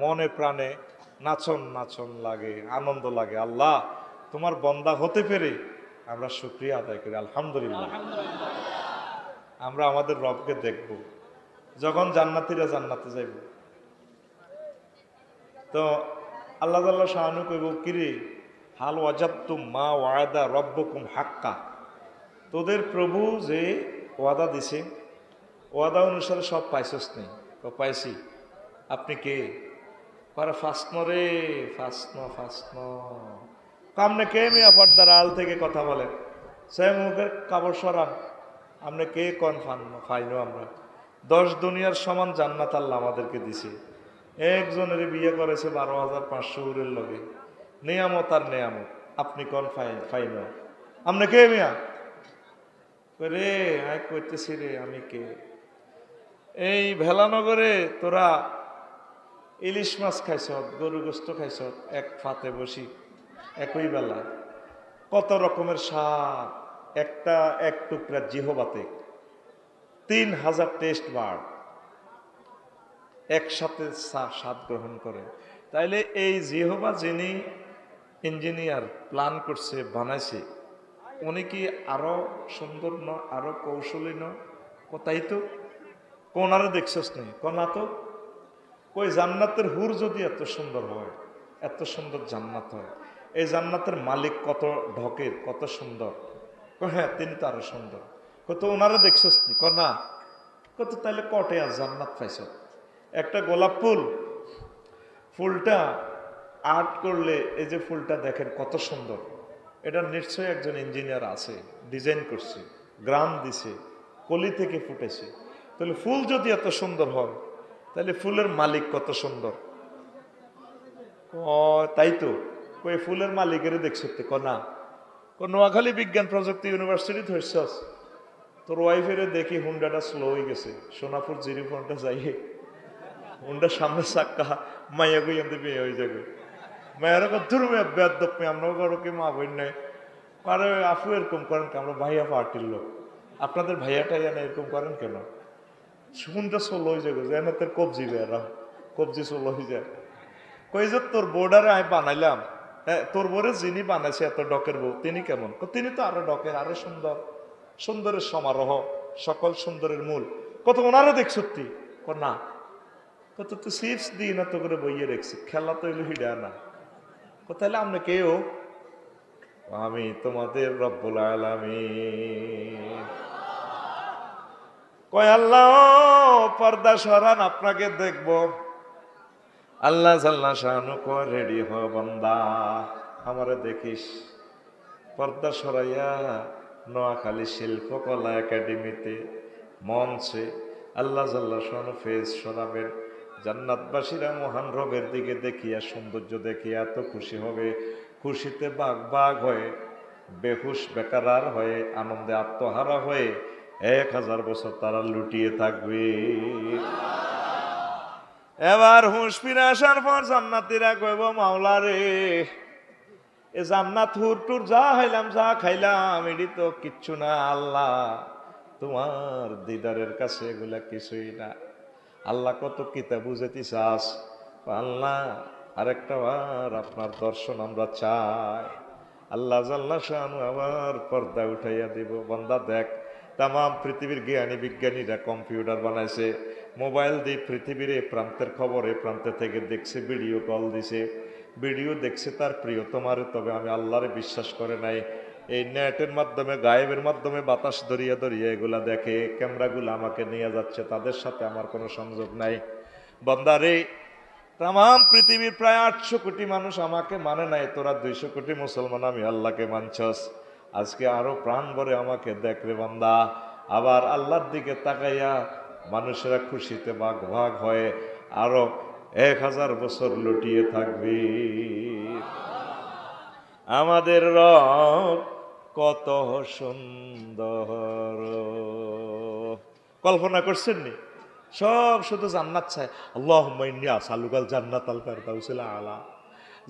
মনে প্রাণে নাচন নাচন লাগে, আনন্দ লাগে। আল্লাহ তোমার বন্দা হতে পেরে আমরা শুকরিয়া আদায় করি, আলহামদুলিল্লাহ। আমরা আমাদের রবকে দেখব যখন জান্নাতীরা জান্নাতে যাইব। তো আল্লাহ তাআলা শাহানু কইব, কিরে হাল ওয়াজাবতুম মা ওয়াদা রব্বুকুম হাক্কা, তোদের প্রভু যে ওয়াদা দিছে ওয়াদা অনুসারে সব পাইছস নেই? পাইছি। আপনি কে? পারে ফাঁসন রে, ফাঁসন। আপনি কে মিয়া পর্দার আল থেকে কথা বলেন? সে মুখের কাপড় সরান। আপনি কে কন ফাইনো? আমরা 10 দুনিয়ার সমান জান্নাত আল্লাহ আমাদেরকে দিছে। একজনের বিয়ে করেছে 12,500 উরের লগে, নিয়ামত আর নিয়ামত। আপনি কন ফাইনো? আপনি কে মিয়া? রে আয় কইতেছি রে, আমি কে? এই ভেলানগরে তোরা ইলিশ মাছ খাইছ, গরু গোস্ত খাইছ, এক ফাতে বসি একই বেলা, কত রকমের স্বাদ। এক টুকরা জিহবাতে 3000 টেস্ট বার্ড একসাথে স্বাদ গ্রহণ করে। তাইলে এই জিহবা যিনি ইঞ্জিনিয়ার প্ল্যান করছে, বানাইছে, উনি কি আরো সুন্দর ন, আরো কৌশলী ন? কোথায় তো কোনারে দেখছস নেই? কোনা তো ওই জান্নাতের হুর যদি এত সুন্দর হয়, এত সুন্দর জান্নাত হয়, এই জান্নাতের মালিক কত ঢকের, কত সুন্দর। হ্যাঁ, তিনি তো আরো সুন্দর। কত ওনারা দেখছস নি? না। কত তাইলে কটে আর জান্নাত পাইছ? একটা গোলাপ ফুল, ফুলটা আর্ট করলে এই যে ফুলটা দেখেন কত সুন্দর, এটা নিশ্চয়ই একজন ইঞ্জিনিয়ার আছে, ডিজাইন করছে, গ্রাম দিছে, কলি থেকে ফুটেছে। তাহলে ফুল যদি এত সুন্দর হয়, তাহলে ফুলের মালিক কত সুন্দর। তাই তো ওই ফুলের মালিকের দেখছ? না। নোয়াখালী বিজ্ঞান প্রযুক্তি ইউনিভার্সিটি ধরছস, তোর ওয়াইফের দেখি হুন্ডাটা স্লো হয়ে গেছে, সোনাপুর জিরিফোনটা যাইয়ে হুন্ডার সামনে চাক্কা মাইয়া গই আনতে বিয়ে হয়ে যাবে। মায়ের ধরু বেদপ আমরা কারোকে মা বই নাই কারো আফু এরকম করেন, আমরা ভাইয়া পার্টির লোক, আপনাদের ভাইয়াটাই না এরকম করেন কেন? হুন্ডা স্লো হয়ে যাবে, যেন তোর কবজি বেড়া, কবজি স্লো হয়ে যায়। কই যে তোর বোর্ডারে আমি বানাইলাম, তোর বোরে যিনি বানাইছে এত ডকের বউ, তিনি কেমন? তিনি তো আরো ডকের, আরো সুন্দর, সুন্দরের সমারোহ, সকল সুন্দরের মূল। কত ওনারা দেখ সত্যি? না। কত তো চিপস দিই না তো করে বইয়ে রেখছি, খেলা তো এলো হিডা না। তাহলে আমরা কেউ, আমি তোমাদের রব্বুল আলামিন। কয় আল্লাহ পর্দা সরান, আপনাকে দেখবো। আল্লাহ জাল্লা শানু কয় রেডি হ বান্দা, আমারে দেখিস। পর্দা সরাইয়া নোয়াখালী শিল্পকলা একাডেমিতে মঞ্চে আল্লাহ জাল্লা শানু ফেজ সরাবেন। জান্নাতবাসীরা মহান রবের দিকে দেখিয়া, সৌন্দর্য দেখিয়া এত খুশি হবে, খুশিতে বাঘ বাঘ হয়ে, বেহুশ বেকারার হয়ে, আনন্দে আত্মহারা হয়ে 1000 বছর তারা লুটিয়ে থাকবে। এবার হুঁশ ফিরে আসার পর জান্নাতীরা কইব, মাওলা রে, এ জান্নাত হুর টুর যা খাইলাম, যা খাইলাম, এটি তো কিচ্ছু না। আল্লাহ তোমার দিদারের কাছে এগুলা কিছুই না। আল্লাহ কত কিতা বুঝাতে চাস? আল্লাহ আরেকটা বার আপনার দর্শন আমরা চাই। আল্লাহ জাল্লা শানু আবার পর্দা উঠাইয়া দিব। বান্দা দেখ, তাম পৃথিবীর জ্ঞানী বিজ্ঞানীরা কম্পিউটার বানাইছে, মোবাইল দিয়ে পৃথিবীর এ প্রান্তের খবর এ প্রান্তে থেকে দেখছে, ভিডিও কল দিছে, ভিডিও দেখছে তার প্রিয় তোমারে। তবে আমি আল্লাহরে বিশ্বাস করে নাই। এই নেটের মাধ্যমে, গায়েবের মাধ্যমে বাতাস দরিয়া দরিয়া এগুলা দেখে, ক্যামেরাগুলো আমাকে নিয়ে যাচ্ছে, তাদের সাথে আমার কোনো সংযোগ নাই। বান্দারে, তাম পৃথিবীর প্রায় 800 কোটি মানুষ আমাকে মানে নাই, তোরা 200 কোটি মুসলমান আমি আল্লাহকে মানছস। আজকে আরো প্রাণ ভরে আমাকে দেখবে বান্দা। আবার আল্লাহর দিকে তাকাইয়া মানুষেরা খুশিতে ভাগ ভাগ হয়ে আরো 1000 বছর লুটিয়ে থাকবে। আমাদের রব কত সুন্দর, কল্পনা করছেন নি? সব শুধু জান্নাত চাই। আল্লাহুম্মা ইন্নী আসালুকাল জান্নাতাল ফিরদাউসিল আলা।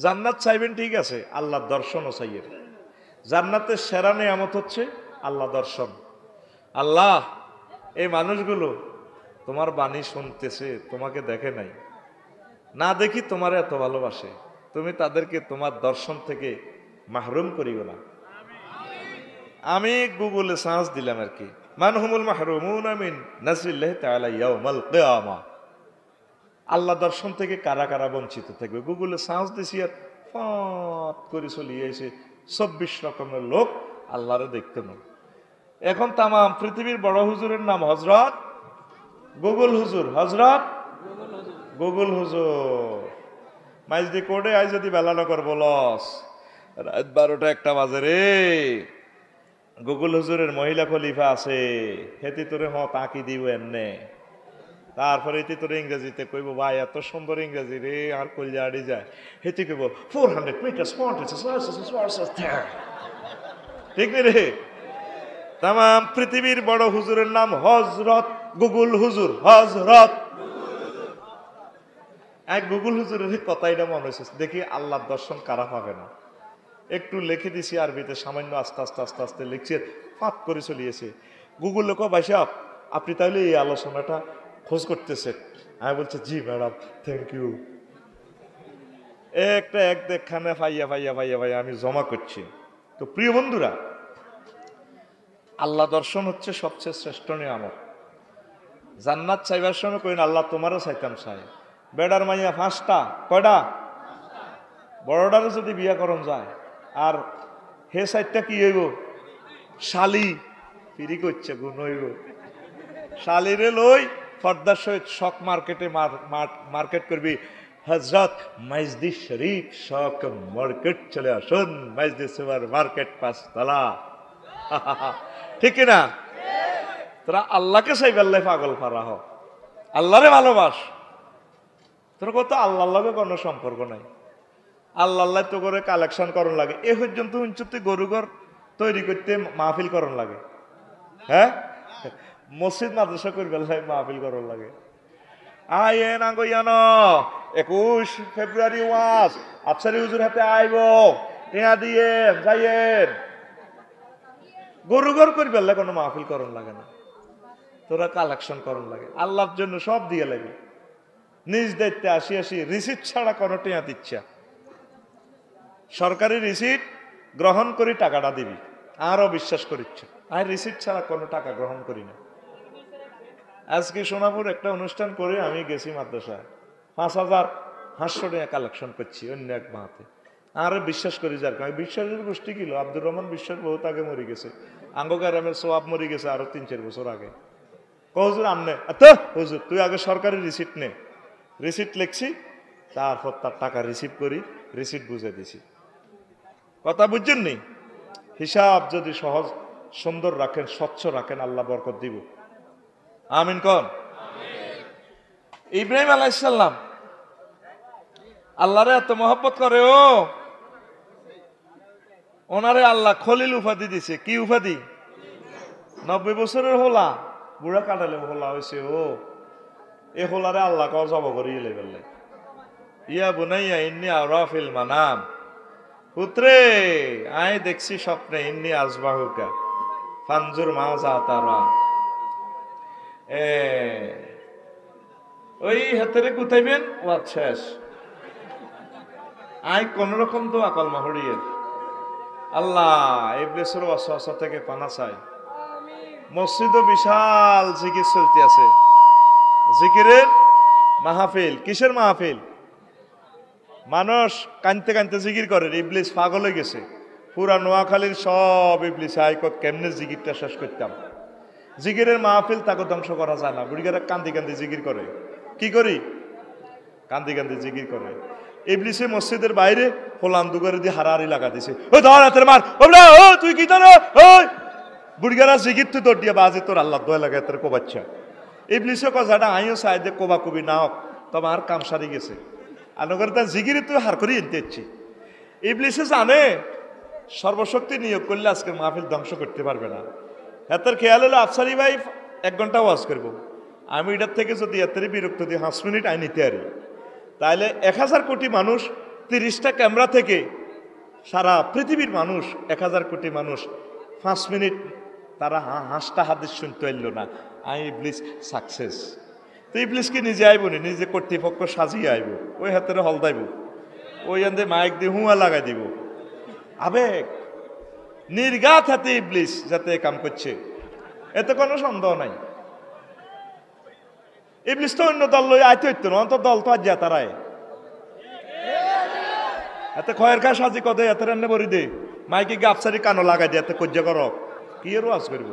জান্নাত চাইবেন ঠিক আছে, আল্লাহর দর্শনও চাইয়েন। জান্নাতের সেরা নিয়ামত হচ্ছে আল্লাহ দর্শন। আল্লাহ এই মানুষগুলো তোমার বাণী শুনতেছে, তোমাকে দেখে নাই, না দেখি তোমার এত ভালোবাসে, তুমি তাদেরকে তোমার দর্শন থেকে মাহরুম করিও না। আমি গুগলে সার্চ দিলাম আর কি, মানহুমুল মাহরুমুন মিন নাজরিল্লাহি তাআলা ইয়াউমাল কিয়ামা, আল্লাহ দর্শন থেকে কারা কারা বঞ্চিত থাকবে। গুগলে সার্চ দিছি আর ফট করে চলিয়ে এসে 24 রকমের লোক আল্লাহরে দেখতে না। এখন তাম পৃথিবীর বড় হুজুরের নাম হজরত গুগল হুজুর, হজরত গুগল হুজুর। মাইজদি কোর্টে আই যদি বেলানগর বলস রাত 12টা 1টা বাজে রে, গুগল হুজুরের মহিলা খলিফা আছে, হেতি তোরে তাকি দিব এমনে। তারপরে এটি তোর ইংরেজিতে কইব, ভাই এত সুন্দর ইংরেজি রে, আর কইলে আড়ি যায়। হেতি কইব 400 মিটার ঠিক নে রে। তাম পৃথিবীর বড় হুজুরের নাম হজরত গুগল হুজুর, হজরত। এক গুগল হুজুরের কথাইটা মনে হয়েছে, দেখি আল্লাহর দর্শন কারা পাবে না। একটু লিখে দিছি আরবিতে, সামান্য আস্তে আস্তে আস্তে আস্তে লিখছে, ফাঁক করে চলিয়েছে। গুগল লোক ভাই সাহেব আপনি তাহলে এই আলোচনাটা খোঁজ করতেছেন? আমি বলছি জি ম্যাডাম, থ্যাংক ইউ। একটা এক দেখানে ভাইয়া ভাইয়া ভাইয়া ভাইয়া আমি জমা করছি। তো প্রিয় বন্ধুরা, আল্লাহ দর্শন হচ্ছে সবচেয়ে শ্রেষ্ঠ নিয়ামত। জান্নাত চাইবার সময় কইন আল্লাহ তোমারও চাইতাম চাই। বেডার মাইয়া 5টা, কয়টা? বড়টারও যদি বিয়া করন যায়, আর হে সাইডটা কি হইব? শালি ফিরি করছে গুণ হইব। শালিরে লই ফর্দার সহিত শক মার্কেটে মার্কেট করবি। হজরত মাইজদি শরীফ শক মার্কেট চলে আসুন, মাইজদি সুপার মার্কেট 5 তলা। ঠিক না? তোরা আল্লাহকে চাই বেল্লাই পাগল ফারা হ, আল্লাহরে ভালোবাস। তোর কত আল্লাহর লগে কোনো সম্পর্ক নাই। আল্লাহ তো করে কালেকশন করন লাগে। এ পর্যন্ত উঞ্চতে গরুঘর তৈরি করতে মাহফিল করন লাগে। হ্যাঁ, মসজিদ মাদ্রাসা করি বেলায় মাহফিল করন লাগে। আয়ে না গইয়ান 21 ফেব্রুয়ারি ওয়াজ আফসারি হুজুর হাতে আইব, টিয়া দিয়ে যাইয়েন। গরুঘর করি বেলায় কোনো মাহফিল করন লাগে না। তোরা কালেকশন করন লাগে, আল্লাহর জন্য সব দিয়ে লাগে। নিজ দায়িত্বে আসি আসি রিসিট ছাড়া কোনো টিয়া দিচ্ছা, সরকারি রিসিট গ্রহণ করি টাকাটা দিবি, আরো বিশ্বাস করিচ্ছ। আর রিসিট ছাড়া কোনো টাকা গ্রহণ করি না। আজকে সোনাপুর একটা অনুষ্ঠান করে আমি গেছি মাদ্রাসায়, 5,500 টাকা কালেকশন করছি অন্য এক মাহাতে। আর বিশ্বাস করি যার কারণ বিশ্বাসের গোষ্ঠী কিলো আব্দুর রহমান বিশ্বাস বহুত আগে মরে গেছে। আঙ্গকারামের সোয়াব মরে গেছে আরো 3-4 বছর আগে। হুজুর আমনে হুজুর তুই আগে সরকারি রিসিট নে। রিসিট লিখছি, তারপর তার টাকা রিসিভ করি, রিসিট বুঝে দিছি। কথা বুঝছেন নি? হিসাব যদি সহজ সুন্দর রাখেন, স্বচ্ছ রাখেন, আল্লাহ বরকত দিব। আমিন কোন? ইব্রাহিম আলাইহিস সালাম আল্লাহরে এত মহব্বত করে, ওনারে আল্লাহ খলিল উপাধি দিছে। কি উপাধি? 90 বছরের হোলা, বুড়া কাটালে হোলা হয়েছে। এ হোলারে আল্লাহ কাউ জব করিয়ে লেবেললে, ইয়া বুনাইয়া ইন্নী আরা ফিল মানাম, পুত্রে আয় দেখছি স্বপ্নে, ইন্নী আজবাহুকা ফানজুর মাজা তারা। ওই হাতেরে গুতাইবেন, ওয়াজ শেষ। আয় কোন রকম তো আকল মাহড়িয়ে আল্লাহ ইবলিসের ওয়াসওয়াসা থেকে পানা চাই। মসজিদও বিশাল জিকির চলতে আছে, জিকিরের মাহফিল। কিসের মাহফিল? মানুষ কানতে কানতে জিকির করে, ইবলিস পাগল হয়ে গেছে। পুরা নোয়াখালীর সব ইবলিস আইকত কেমনে জিকিরটা শেষ করতাম। জিকিরের মাহফিল তাকে ধ্বংস করা যায় না। বুড়িগারা কান্দি কান্দি জিকির করে। কি করি? কান্দি কান্দি জিকির করে। ইবলিসে মসজিদের বাইরে হোলান দুগারে দিয়ে হারাহারি লাগা দিছে, ও ধর হাতের মার, ও তুই কি জানো? ওই বুড়িগারা জিকির তুই তোর দিয়ে বাজে, তোর আল্লাহ দোয়া লাগে তোর কোবাচ্ছা। ইবলিসে কথাটা আইও চাই দে কোবা কবি না হোক, তোমার কাম সারি গেছে। আনগর তার জিকিরে তুই হার করি এনতে ইচ্ছি। ইবলিসে জানে সর্বশক্তি নিয়োগ করলে আজকের মাহফিল ধ্বংস করতে পারবে না। এত খেয়াল হলো আফসারি ভাই 1 ঘন্টা ওয়াজ করবো, আমি এটার থেকে যদি এত বিরক্ত দিয়ে 5 মিনিট আই নিতে পারি, তাহলে 1000 কোটি মানুষ 30টা ক্যামেরা থেকে সারা পৃথিবীর মানুষ 1000 কোটি মানুষ 5 মিনিট তারা হাসটা হাদিস শুনতে এলো না। আই ইবলিস সাকসেস। তো ইবলিস কি নিজে আইব নি, নিজে কর্তৃপক্ষ সাজিয়ে আইব, ওই হাতের হলদাইব, ওই আন্দে মাইক দিয়ে হুঁয়া লাগাই দিব। আবেগ নির্ঘাত হাতে ইবলিস যাতে কাম করছে, এতে কোনো সন্দেহ নাই। ইবলিস তো অন্য দল লই আইতে হইতো না, অন্তর দল তো আজ তারায় এতে খয়ের খা সাজি কদে এত রান্নে বরি দে মাইকে গাপসারি কানো লাগাই দিয়ে এত কজ্জা করক কি এর ওয়াজ করব।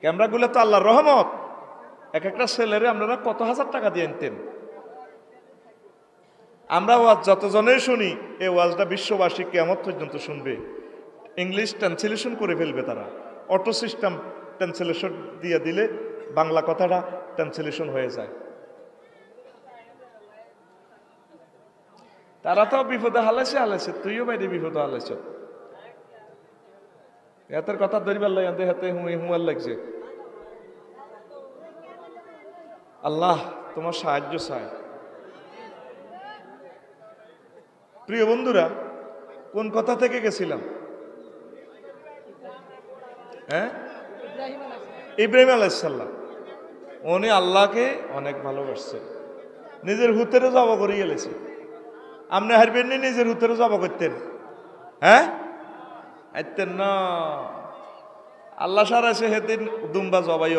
ক্যামেরা গুলো তো আল্লাহর রহমত, এক একটা ছেলেরে আপনারা কত হাজার টাকা দিয়ে আনতেন। আমরা ওয়াজ যতজনের শুনি, এই ওয়াজটা বিশ্ববাসী কিয়ামত পর্যন্ত শুনবে। ইংলিশ ট্রান্সলেশন করে ফেলবে তারা, অটো সিস্টেম ট্রান্সলেশন দিয়ে দিলে বাংলা কথাটা ট্রান্সলেশন হয়ে যায়। তারা তো বিপদে হালাইছে, তুইও বাইরে বিপদে হালাইছ। এতের কথা ধরিবার লাগে হাতে হুঁয়ার লাগছে। আল্লাহ তোমার সাহায্য চাই। প্রিয় বন্ধুরা, কোন কথা থেকে গেছিলাম? হ্যাঁ, ইব্রাহিম আলাইহিসসালাম। উনি আল্লাহকে অনেক ভালোবাসছে, নিজের হুতেরও জবা করে গেলেছে। আপনি হারবেন নি নিজের হুতেরও জবা করতেন? হ্যাঁ, আইতেন না। আল্লাহ সারাছে হেতেন দুম্বা জবাই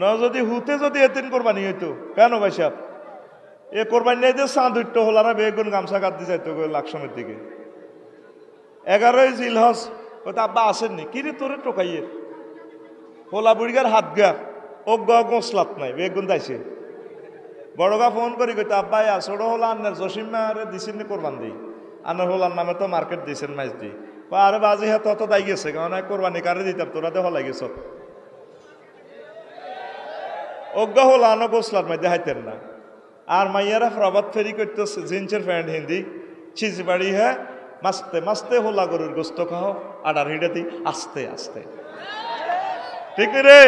ন, যদি হুতে যদি হেতেন কোরবানি হইতো কেন ভাই সাহেব? এ কোরবানি নেই যে চাঁদ উঠতো হলারা বেগুন গামছা কাটতে যাইতো লাকসমের দিকে। 11ই জিলহজ ওটা আব্বা আসেননি, কিরে তোরে টোকাইয়ে হোলা বুড়িগার হাত গা ও গোসলাত নাই বেগুন দাইছে। বড়গা ফোন করি কইতো আব্বা ছোট হলা আন্নার জসিম আরে দিছেন নি কোরবান দিই, আন্নার হোলার নামে তো মার্কেট দিছেন মাইজ দি। আরে বাজি হাত অত দাই গেছে, কারণ কোরবানি কারে দিতাম, তোরা তো হলাই গেছ। অজ্ঞা হল আনো গোসলার মধ্যে হাইতেন না। আর মাইয়ারা প্রবাদ ফেরি করতেছে জিন্সের প্যান্ট হিন্দি চিজি বাড়ি, হ্যাঁ মাস্তে মাস্তে হোলা গরুর গোস্ত খাও আডার হিডে দি আস্তে আস্তে, ঠিক রে?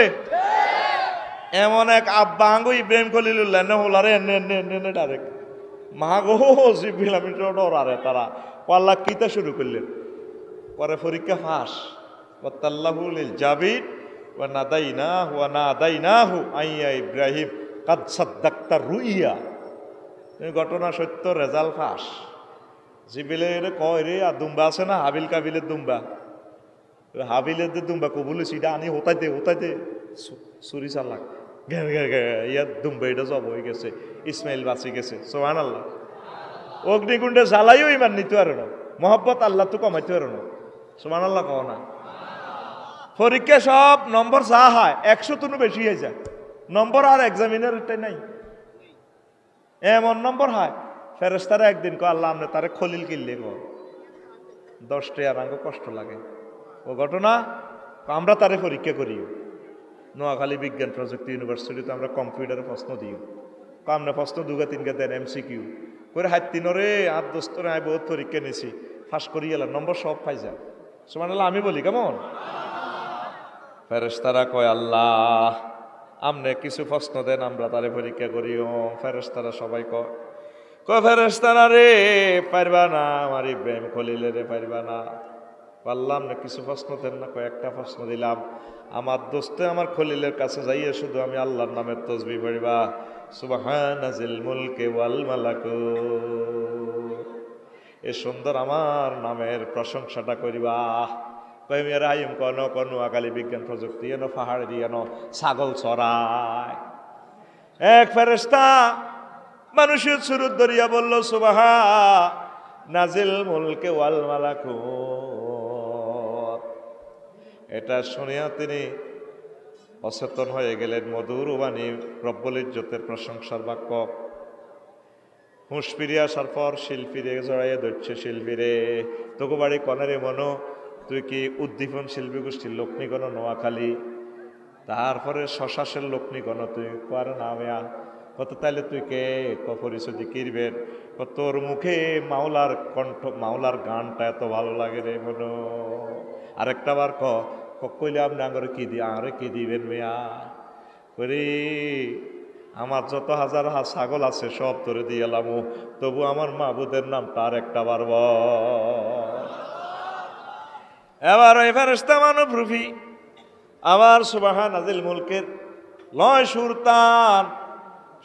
এমন এক আব্বা আঙ্গু ইব্রাহিম খলিলুল্লাহ নে হোলারে এনে এনে এনে ডাইরেক্ট মাগো জিবিল আমি তো ডরারে তারা পাল্লা কিতা শুরু করলেন। পরে পরীক্ষা ফাঁস ওয়াতাল্লাহুল জাবির ওয়া নাদাইনাহু আইয়া ইব্রাহিম কাদ সাদ্দাক্তা রুইয়া। তুমি ঘটনা সত্য, রেজাল্ট ফাঁস। জিবিলের কয় রে আর দুম্বা আছে না হাবিল কাবিলের দুম্বা, হাবিলের যে দুম্বা কবুল সিটা আনি হোতাইতে চুরি চালাক ইয়ার দুম্বা এটা জব হয়ে গেছে, ইসমাইল বাঁচি গেছে। সুবহানাল্লাহ। অগ্নিকুণ্ডে জ্বালাইও ইমান নিতে পারে না, মহব্বত আল্লাহ তো কমাইতে পারে না। সুবহানাল্লাহ কও না? পরীক্ষা সব নম্বর যা হয় 100 তো বেশি হয়ে যায় নম্বর, আর এক্সামিনার এটাই নাই, এমন নম্বর হয়। ফেরেশতারা একদিন কো আল্লাহ আপনি তারে খলিল কিনলে গো 10 টাকা আঙ্গ কষ্ট লাগে। ও ঘটনা আমরা তারে পরীক্ষা করিও নোয়াখালী বিজ্ঞান প্রযুক্তি ইউনিভার্সিটিতে আমরা কম্পিউটারে প্রশ্ন দিও, আমরা প্রশ্ন 2-3 দেন MCQ করে হাত তিনরে আর দোস্তরে আমি বহুত পরীক্ষা নিছি ফাঁস করি এলাম নম্বর সব পাই যায়। সুবহানাল্লাহ। আমি বলি কেমন? ফেরেশতারা কয় আল্লাহ আমনে কিছু প্রশ্ন দেন আমরা তারে পরীক্ষা করিও। ফেরেশতারা সবাই কয় ফেরেশতারা রে পারবা না, আমার ইব্রাহিম খলিলে রে পারবা না। পারলাম না, কিছু প্রশ্ন দেন না। কয়েকটা প্রশ্ন দিলাম, আমার দোস্তে আমার খলিলের কাছে যাইয়ে শুধু আমি আল্লাহর নামের তসবিহ পড়িবা সুবহানাজিল মুলকে ওয়াল মালাকুত, এ সুন্দর আমার নামের প্রশংসাটা করিবা। কইমের আইম কোন নোয়াখালী বিজ্ঞান প্রযুক্তি এনো পাহাড় দিয়ে ছাগল চড়ায়। এক ফেরেশতা মানুষের সুরত ধরিয়া বলল সুবহানাজিল মুলকে ওয়াল মালাকুত। এটা শুনিয়া তিনি অচেতন হয়ে গেলেন। মধুর বাণী রব্বুল ইজ্জতের প্রশংসার বাক্য হুঁশ ফিরে আসার পর শিল্পীরে জড়াইয়া ধরছে, শিল্পীরে তোকে বাড়ি কনারে মনো, তুই কি উদ্দীপন শিল্পী গোষ্ঠীর লক্ষ্মীগণ নোয়াখালী? তারপরে শশাসের লক্ষ্মীগণ তুই কার নামিয়া কত, তাইলে তুই কে পরিচয় কিরবেন? তোর মুখে মাওলার কণ্ঠ, মাওলার গানটা এত ভালো লাগে রে মনো। আরেকটা বার কইলে আপনি আঙরে কি দি আঙরে কি দিবেন মেয়া করে, আমার যত হাজার ছাগল আছে সব তোরে দিয়ে এলাম, তবু আমার মাহবুদের নামটা আর একটা বার বল। এবার ওই ফেরেশতা মানব রূপী আবার সুবহানাজিল মুলকের লয় সুর তান,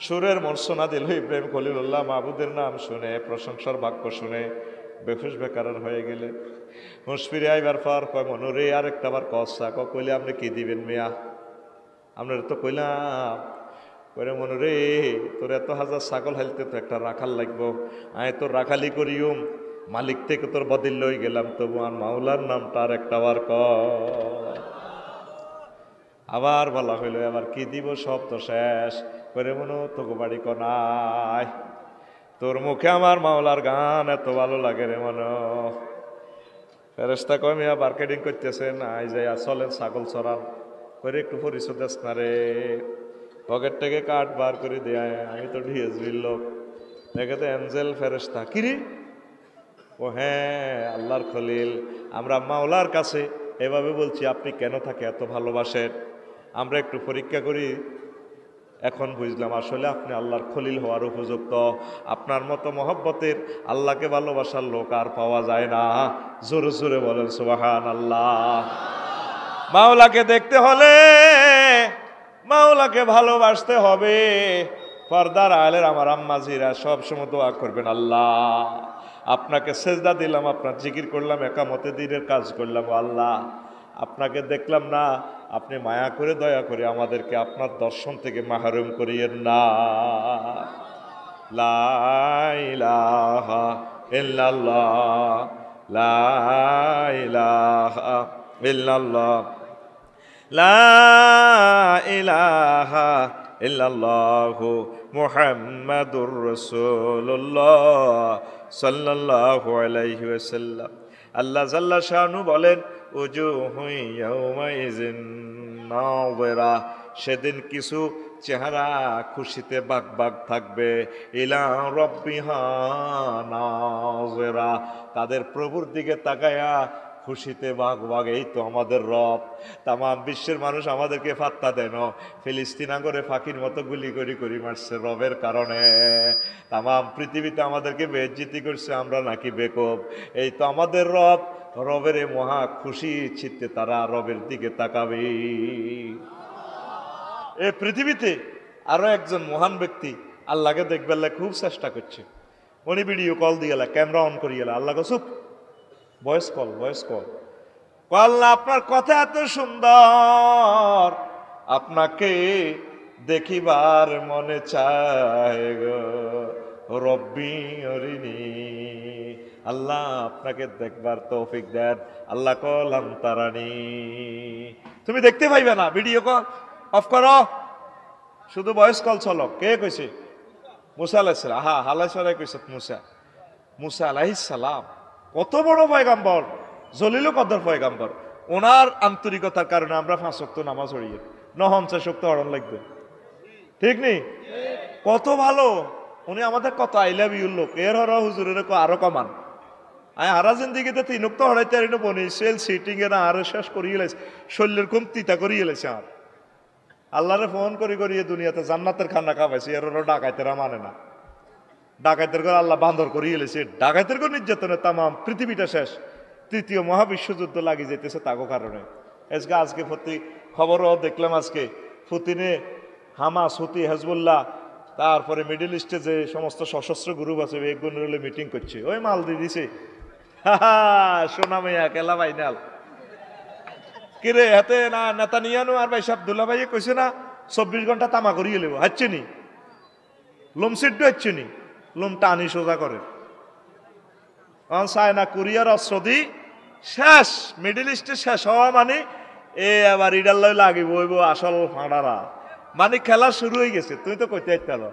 সুরের মর্সনা দিল ইব্রাহিম খলিলুল্লাহ। মাহবুদের নাম শুনে, প্রশংসার বাক্য শুনে বেহুশ বেকারার হয়ে গেলে। হুঁশ ফিরে আইবার পর কয় মনুরে আর একটা বার কসা কইলে আপনি কি দিবেন মিয়া? আপনার তো কইলাম করে মনুরে তোর এত হাজার ছাগল হাইলতে তো একটা রাখাল লাগবো, আয় তোর রাখালি করিউম, মালিক থেকে তোর বদিল লই গেলাম, তবু আর মাওলার নামটা আর একটা বার ক। আবার বলা হইল আবার কি দিব, সব তো শেষ। করে মনু তোকে বাড়ি নাই, তোর মুখে আমার মাওলার গান এত ভালো লাগে রে মনো। ফেরেশতা কয় মিয়া মার্কেটিং করতেছেন, আই যাই চলেন ছাগল চড়ান, করে একটু পরিচয় দেস না রে। পকেট থেকে কাঠ বার করে দেয়, আমি তো ডিএসবির লোক। দেখে তো এঞ্জেল ফেরেশতা। কিরে? ও হ্যাঁ, আল্লাহর খলিল, আমরা মাওলার কাছে এভাবে বলছি আপনি কেন তাকে এত ভালোবাসেন। আমরা একটু পরীক্ষা করি, এখন বুঝলাম আসলে আপনি আল্লাহর খলিল হওয়ার উপযুক্ত। আপনার মতো মহব্বতের আল্লাহকে ভালোবাসার লোক আর পাওয়া যায় না। জোরে জোরে বলেন সুবহানাল্লাহ। মাওলাকে দেখতে হলে মাওলাকে ভালোবাসতে হবে। পর্দার আলের আমার আম্মাজিরা সবসময় দোয়া করবেন, আল্লাহ আপনাকে সেজদা দিলাম, আপনার জিকির করলাম, একামতে দিনের কাজ করলাম, আল্লাহ আপনাকে দেখলাম না, আপনি মায়া করে দয়া করে আমাদেরকে আপনার দর্শন থেকে মাহরুম করিয়েন না। লা ইলাহা ইল্লাল্লাহ, লা ইলাহা ইল্লাল্লাহ, লা ইলাহা ইল্লাল্লাহু মুহাম্মাদুর রাসূলুল্লাহ সাল্লাল্লাহু আলাইহি ওয়াসাল্লাম। আল্লাহ জাল্লা শানু বলেন, উজুহু ইয়াউমাইযিন নাযিরা, সেদিন কিছু চেহারা খুশিতে বাগবাগ থাকবে। ইলা রাব্বিহা নাযিরা, তাদের প্রভুর দিকে তাকায়া খুশিতে বাগবাগ। এই তো আমাদের রব। তাম বিশ্বের মানুষ আমাদেরকে ফাত্তা দেন, ফিলিস্তিন করে ফাঁকির মতো গুলি করি করি মারছে রবের কারণে। তাম পৃথিবীতে আমাদেরকে বেইজ্জতি করছে, আমরা নাকি বেকুব। এই তো আমাদের রব, রবের মহা খুশি চিত্তে তারা রবের দিকে তাকাবে। এই পৃথিবীতে আরো একজন মহান ব্যক্তি আল্লাহকে দেখবার খুব চেষ্টা করছে। উনি ভিডিও কল দিয়ে ক্যামেরা অন করিয়ে আল্লাহকে চুপ, ভয়েস কল, ভয়েস কল। আল্লাহ আপনার কথা এত সুন্দর, আপনাকে দেখিবার মনে চায় গো রব্বি অরিনি। আল্লাহ আপনাকে দেখবার তৌফিক দেন। আল্লাহ কলাম তারানি, তুমি দেখতে পাইবে না, ভিডিও কল অফ করো, শুধু ভয়েস কল চলো। কে কইছে? মুসা আলাইহিস সালাম। হা হালাইছারে কইছে মুসা, মুসা আলাইহিস সালাম কত বড় পয়গাম্বর, জলিল কদর পয়গাম্বর। ওনার আন্তরিকতার কারণে আমরা 5 ওয়াক্ত নামাজ পড়ি, 9 শক্ত হরণ লাগবে, ঠিক নেই? কত ভালো উনি আমাদের, কত আই লাভ ইউ লোক। এর হর হুজুরের আরো কমান, আয় হারা জিন্দিগিতে 3 ওয়াক্ত হরাইতে আর বনি সেল সিটিং এর আরো শেষ করিয়ে লাইছে, শরীরের কম তিতা করিয়ে লাইছে। আর আল্লাহরে ফোন করি করিয়ে দুনিয়াতে জান্নাতের খানা খাওয়াইছে। এর ডাকাইতেরা মানে না, ডাকাইতের ঘর আল্লাহ বান্দর করিয়ে এলেছে। ডাকাইতের ঘর নির্যাতনে তামাম পৃথিবীটা শেষ। 3য় মহাবিশ্বযুদ্ধ লাগি যেতেছে তাগো কারণে। আজকে প্রতি খবরও দেখলাম, আজকে পুতিনে হামাস, হুতি, হেজবুল্লাহ, তারপরে মিডল ইস্টে যে সমস্ত সশস্ত্র গ্রুপ আছে এগুলো মিটিং করছে। ওই মাল দিয়ে দিছে, সোনা মেয়া কেলা ফাইনাল। কিরে হাতে না নেতা নিয়ানো আর ভাই সাহেব দুল্লা ভাইয়ে কইছে না 24 ঘন্টা তামা করিয়ে লেব, হাচ্ছে নি লোম সিদ্ধ হচ্ছে নি, লোম টানি সোজা করে। চায়না কোরিয়ার অস্ত্রদি শেষ, মিডল ইস্টে শেষ হওয়া মানে এ আবার ইডাল লাগিব হইব আসল ফাঁড়ারা, মানে খেলা শুরু হয়ে গেছে। তুই তো কইতে পারো,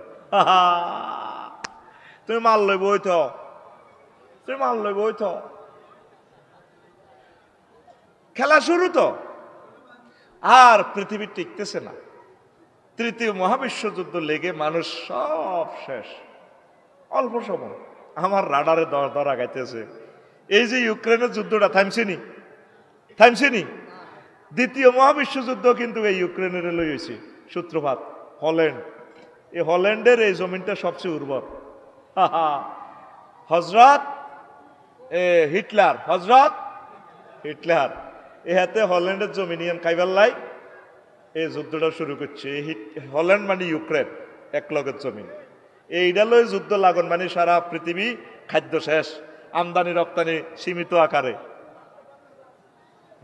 তুমি মাল লইব হইত, তুমি মাল লইব হইত, খেলা শুরু তো। আর পৃথিবী টিকতেছে না। 3য় মহাবিশ্বযুদ্ধ লেগে মানুষ সব শেষ অল্প সময়। আমার রাডারে ধরা গাইতেছে। এই যে ইউক্রেনের যুদ্ধটা থামছেনি, থামছেনি। 2য় মহাবিশ্বযুদ্ধ কিন্তু এই ইউক্রেনের লই হয়েছে সূত্রপাত হল্যান্ড। এই হল্যান্ডের এই জমিনটা সবচেয়ে উর্বর। হজরত হিটলার এ হাতে হল্যান্ডের জমিন খাইবার লাই এই যুদ্ধটা শুরু করছে। হল্যান্ড মানে ইউক্রেন, এক লগের জমিন। এইটা লই যুদ্ধ লাগন মানে সারা পৃথিবী খাদ্য শেষ, আমদানি রপ্তানি সীমিত আকারে।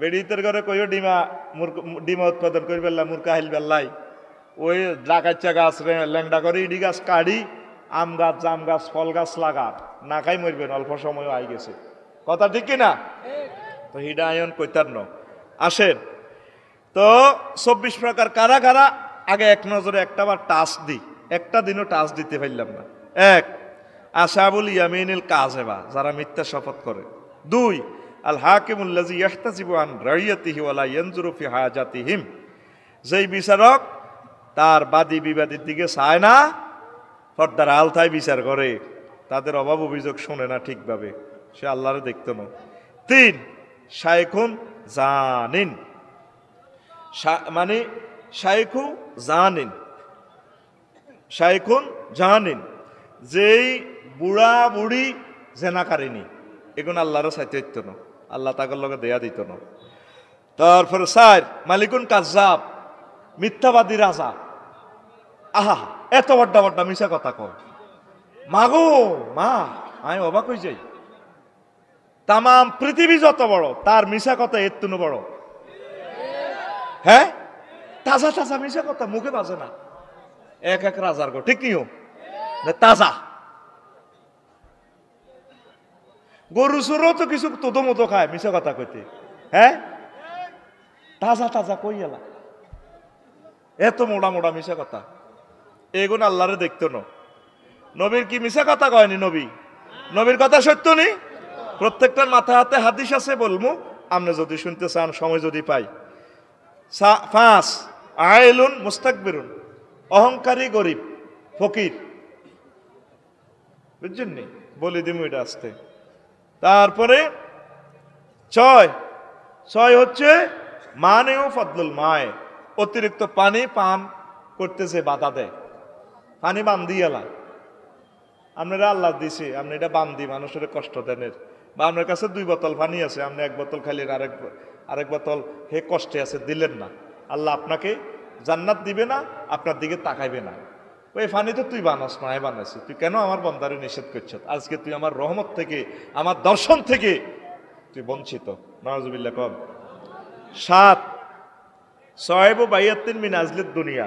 বেড়িতের ঘরে কইও ডিমা উৎপাদন করি বেল্লা মুরকা হাইল বেল্লাই ওই ডাকাচ্চা গাছ ল্যাংডা করে ইডি গাছ কাড়ি আম গাছ জাম গাছ ফল গাছ লাগার না খাই মরবেন, অল্প সময় আই গেছে। কথা ঠিক কিনা? তো হিডা আয়ন কইতার ন আসেন। তো 24 প্রকার কারা কারা আগে এক নজরে একটা বার টাচ দিই, একটা দিনও টাচ দিতে পারলাম না। এক, আসাবুল ইয়ামিনিল কাযিবা, যারা মিথ্যা শপথ করে। দুই, আল হাকিমুল্লাযী ইয়াহতাসিবু আন রাইয়াতিহি ওয়া লা ইয়ানজুরু ফি হাজাতিহিম, যেই বিচারক তার বাদী বিবাদীর দিকে চায় না, পর্দার আলতায় বিচার করে, তাদের অভাব অভিযোগ শোনে না ঠিকভাবে, সে আল্লাহরে দেখতো না। তিন, শাইখুন জানিন, মানে শাইখু জানিন, শাইখুন জানিন, যেই বুড়া বুড়ি জেনাকারিনী, এগুলো আল্লাহরও চাইতে হইতো না, আল্লাহ তাকে লগে দেয়া দিত না। তারপরে চার, মালিকুন কাজ্জাব, মিথ্যাবাদী রাজা। আহা, এত বড্ডা বড্ডা মিশা কথা কয়, মাগো মা, আমি অবাক হয়ে যাই। তাম পৃথিবী যত বড়, তার মিশা কথা এর তুনো বড়। হ্যাঁ, তাজা তাজা মিশা কথা মুখে বাজে না, এক এক রাজার গো, ঠিক নিও তাজা। গরু চোরও তো কিছু তোদো মতো খায় মিশা কথা কইতে। হ্যাঁ, তাজা তাজা কই এলা, এত মোড়া মোড়া মিশা কথা, এগুলো আল্লাহরে দেখতো না। নবীর কি মিশা কথা কয়নি? নবীর কথা সত্য নি? প্রত্যেকটার মাথা হাতে হাদিস আছে, বলবো আপনি যদি শুনতে চান, সময় যদি পাই। পাঁচ, আইলুন মুস্তাকবিরুন, অহংকারী গরিব ফকির, বুঝছেন নি? বলি দিমু এটা আসতে। তারপরে ছয় হচ্ছে মানেও ফদলুল মায়, অতিরিক্ত পানি পান করতেছে বাধা দেয়, পানি বান্ধি এলা, আপনারা আল্লাহ দিছে, আপনি এটা বান্ধি মানুষের কষ্ট দেনের, বা আপনার কাছে 2 বোতল পানি আছে, আপনি 1 বোতল খাইলেন, আরেক বোতল হে কষ্টে আছে দিলেন না, আল্লাহ আপনাকে জান্নাত দিবে না, আপনার দিকে তাকাইবে না। ওই পানি তো তুই বানাস না, বানাইছি, তুই কেন আমার বন্দারে নিষেধ করছ? আজকে তুই আমার রহমত থেকে, আমার দর্শন থেকে তুই বঞ্চিত। নাউজুবিল্লাহ কম। 7, সাহেবু বাইয়াতিন মিন আজলিদ দুনিয়া,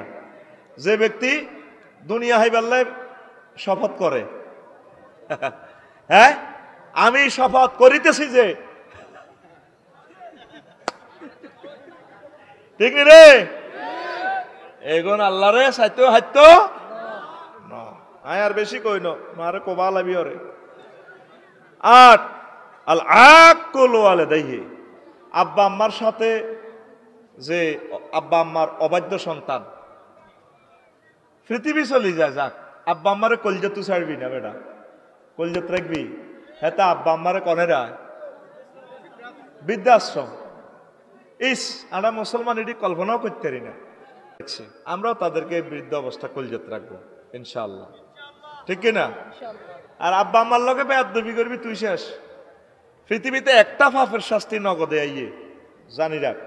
যে ব্যক্তি দুনিয়া হাইবাল্লাহ শপথ করে। হ্যাঁ, আমি শপথ করিতেছি যে, ঠিক নি রে? এগুন আল্লাহরে চাইতো হাইতো না, আয় আর বেশি কই নারে কোবা লাবি ওরে। 8, আল আকুল ওয়ালিদাইহি, আব্বা আম্মার সাথে, যে আব্বা আম্মার অবাধ্য সন্তান, পৃথিবী চলি যায় যাক, আব্বা আম্মারে কলজত ছাড়বি না বেটা, কলজত রাখবি। হ্যাঁ, আব্বা আম্মারে কনেরা বৃদ্ধাশ্রম, ইস আমরা মুসলমান এটি কল্পনাও করতে পারি না। আমরাও তাদেরকে বৃদ্ধ অবস্থা কলজত রাখবো ইনশাআল্লাহ, ঠিক কিনা? আর আব্বা আম্মার লগে বেয়াদবি করবি তুই শেষ। পৃথিবীতে একটা পাপের শাস্তি নগদে আইয়ে, জানি রাখ।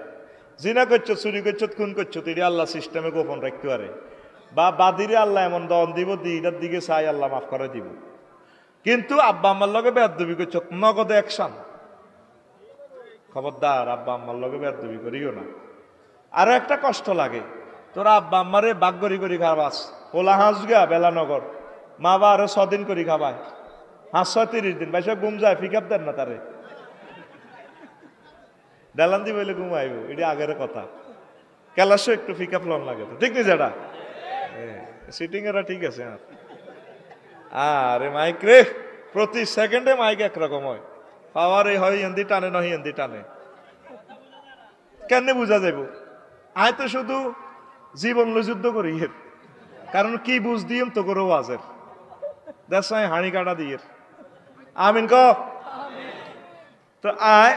জিনা করছো, চুরি করছো, খুন করছো, তুই আল্লাহ সিস্টেমে গোপন রাখতে পারে, বা বাদিরে আল্লাহ এমন দন দিব, দিটার দিকে চাই আল্লাহ মাফ করে দিব। কিন্তু আব্বা আম্মার লগে বেয়াদবি করছো, নগদে অ্যাকশন। খবরদার আব্বা আম্মার লগে বেয়াদবি করিও না। আরো একটা কষ্ট লাগে, তোরা আব্বা আম্মারে বাগ গড়ি করি খাবাস, পোলা হাঁস গা বেলানগর, মা বা আরো 6 দিন করি খাবায়, হাঁস 30 দিন, বাইসা ঘুম যায়, পিক দেন না তারে, ডালান দি বলে ঘুম আইব, এটি আগের কথা। ক্যালাসও একটু পিক আপ লন লাগে, ঠিক নি? যেটা সিটিং এরা ঠিক আছে। আরে মাইক রে, প্রতি সেকেন্ডে মাইক একরকম হয়, পাওয়ার হয় হিন্দি টানে, না হিন্দি টানে, কেন বুঝা যাইব? আয় তো শুধু জীবন যুদ্ধ করি, কারণ কি বুঝ দিম তো করে ওয়াজের দেশ হাঁড়ি কাটা দিয়ে। আমিন ক। তো আয়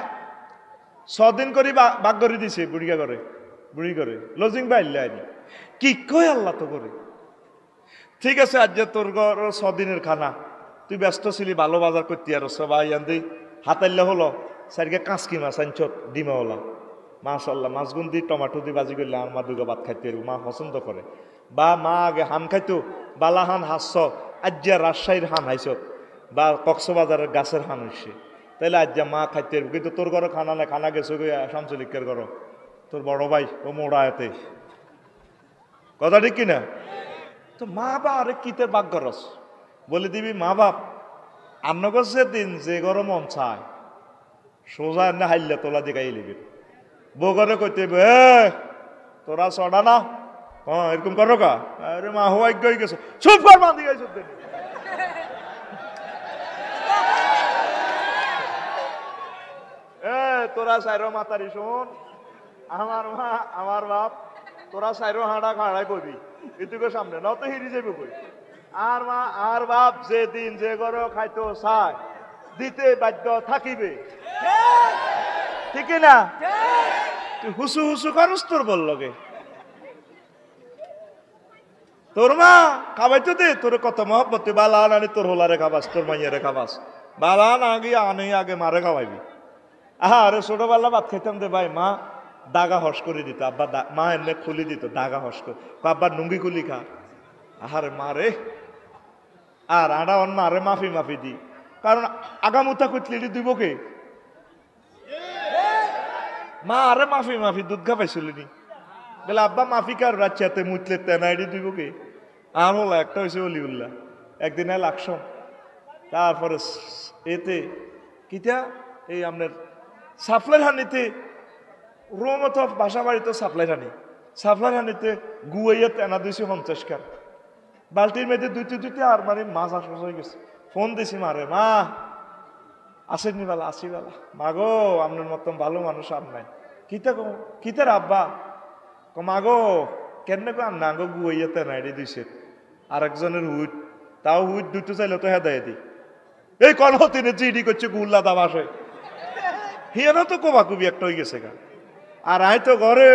6 দিন করি বাগ করে দিছে, বুড়ি করে লজিং বাইলে আইনি, কি কয় আল্লাহ তো করে। ঠিক আছে, আজ যে তোর ঘর 6 দিনের খানা, তুই ব্যস্ত ছিলি, ভালো বাজার করতে আর সবাই আন্দি হাতাইলে হলো, সাইডকে কাঁচকি মাছ আনছ ডিমাওয়ালা, মাশাল্লাহ মাছগুন দিয়ে টমেটো দিয়ে বাজি করলে আর মা দুগা ভাত খাইতে পারবো, মা পছন্দ করে। বা মা আগে হান খাইতো, বালা হান হাসছ, আজ্জা রাজশাহীর হান হাইছ বা কক্সবাজারের গাছের হান হইছে, তাইলে আজ্জা মা খাইতে পারবো। কিন্তু তোর ঘরে খানা নাই, খানা গেছো শামসুলিকের ঘর, তোর বড় ভাই ও মোড়া এতে, কথা ঠিক কিনা? তো মা বা আরে কিতে বাক গরস বলে দিবি মা বাপ আন্নগছের দিন যে গরম মন চায় সোজা না হাইল্লা তোলা দিকাই লিবি। বগরে কইতে তোরা চড়া না, হ্যাঁ এরকম করো কা? আরে মা হওয়াই গই গেছো, চুপ কর বাঁধি গাইছ। তোরা সাইরো মাতারি শোন, আমার মা আমার বাপ, তোরা সাইরো হাঁড়া খাড়াই কবি এটুকু সামনে ন তো হিরি যাবে কই। আর মা আর বাপ যে দিন যে গরো খাইতো চায় দিতে বাধ্য থাকিবে, ঠিক না? তুই হুসু হুসু করস তোর বল লগে, তোর মা খাবাইতো দে তোর কত মহব্বত, বালা আনি তোর হোলারে খাবাস, তোর মাইয়ারে খাবাস, বালা না গিয়ে আনে আগে মারে খাওয়াইবি। আরে ছোটবেলা ভাত খাইতাম দে ভাই, মা দাগা হস করে দিত, আব্বা মা এমনি খুলি দিত দাগা হস করে, আব্বা নুঙ্গি খুলি খা। আহারে মারে আর আড়া অন মারে মাফি মাফি দি, কারণ আগামুতা কুতলি দিব কে? মা আরে মাফি মাফি দুধ খা পাইছিলি বলে আব্বা মাফি কার রাচ্চাতে মুতলে তেনাইডি দিব কে? আর হলো একটা হয়েছে অলিউল্লাহ, একদিন আয় লাকসম, তারপরে এতে কিতা এই আপনার সাপ্লাই হানিতে রোমত বাসা বাড়িতে সাপ্লাই হানি, সাপ্লাই হানিতে গুয়াইয়া তেনা 250 কার বালতির মেয়েদের দুইতে আর মানে মাছ আসা হয়ে গেছে। ফোন দিছি মারে, মা আসেননি বেলা, আসি বেলা, মা গো আপনার মতন ভালো মানুষ আর নাই। কিতার আব্বা মাগো কেন কো না গো গুয়াইয়া তেনা এটি 200, আরেকজনের হুইট, তাও হুইট দুটো চাইলে তো হেদায় দি এই কন হতিনে জিডি করছে গুল্লা দাবাস হয়, হিয়ানো তো কোবাকুবি একটা হয়ে গেছে গা। আর আই তো ঘরে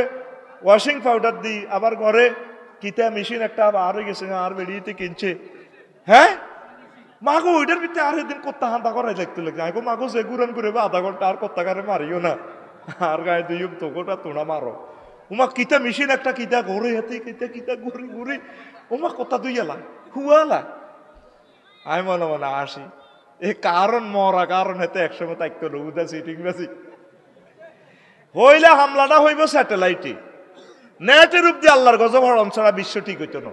ওয়াশিং পাউডার দিই, আবার ঘরে কিতা মেশিন একটা আর হয়ে গেছে, আর বেরিয়েতে কিনছে। হ্যাঁ মাগো ওইটার ভিতরে আর এদিন কোত্তা হান্তা করাই লাগতে লাগছে, আমি মাগো যে গুরান করে আধা ঘন্টা আর কোত্তা কারে মারিও না, আর গায়ে দুই তো গোটা তোনা মারো। উমা কিতা মেশিন একটা কিতা ঘরে হাতে কিতা কিতা ঘুরি ঘুরি, উমা কোত্তা দুই এলা হুয়ালা। আমি মনে মনে আসি এই কারণ মরা কারণ হেতে একসময় তাইতো উদা সিটিং বেশি হইলে হামলাটা হইব স্যাটেলাইটে, নেটের রূপ দিয়ে আল্লাহর গজব হরম ছাড়া বিশ্ব ঠিক হইতো না।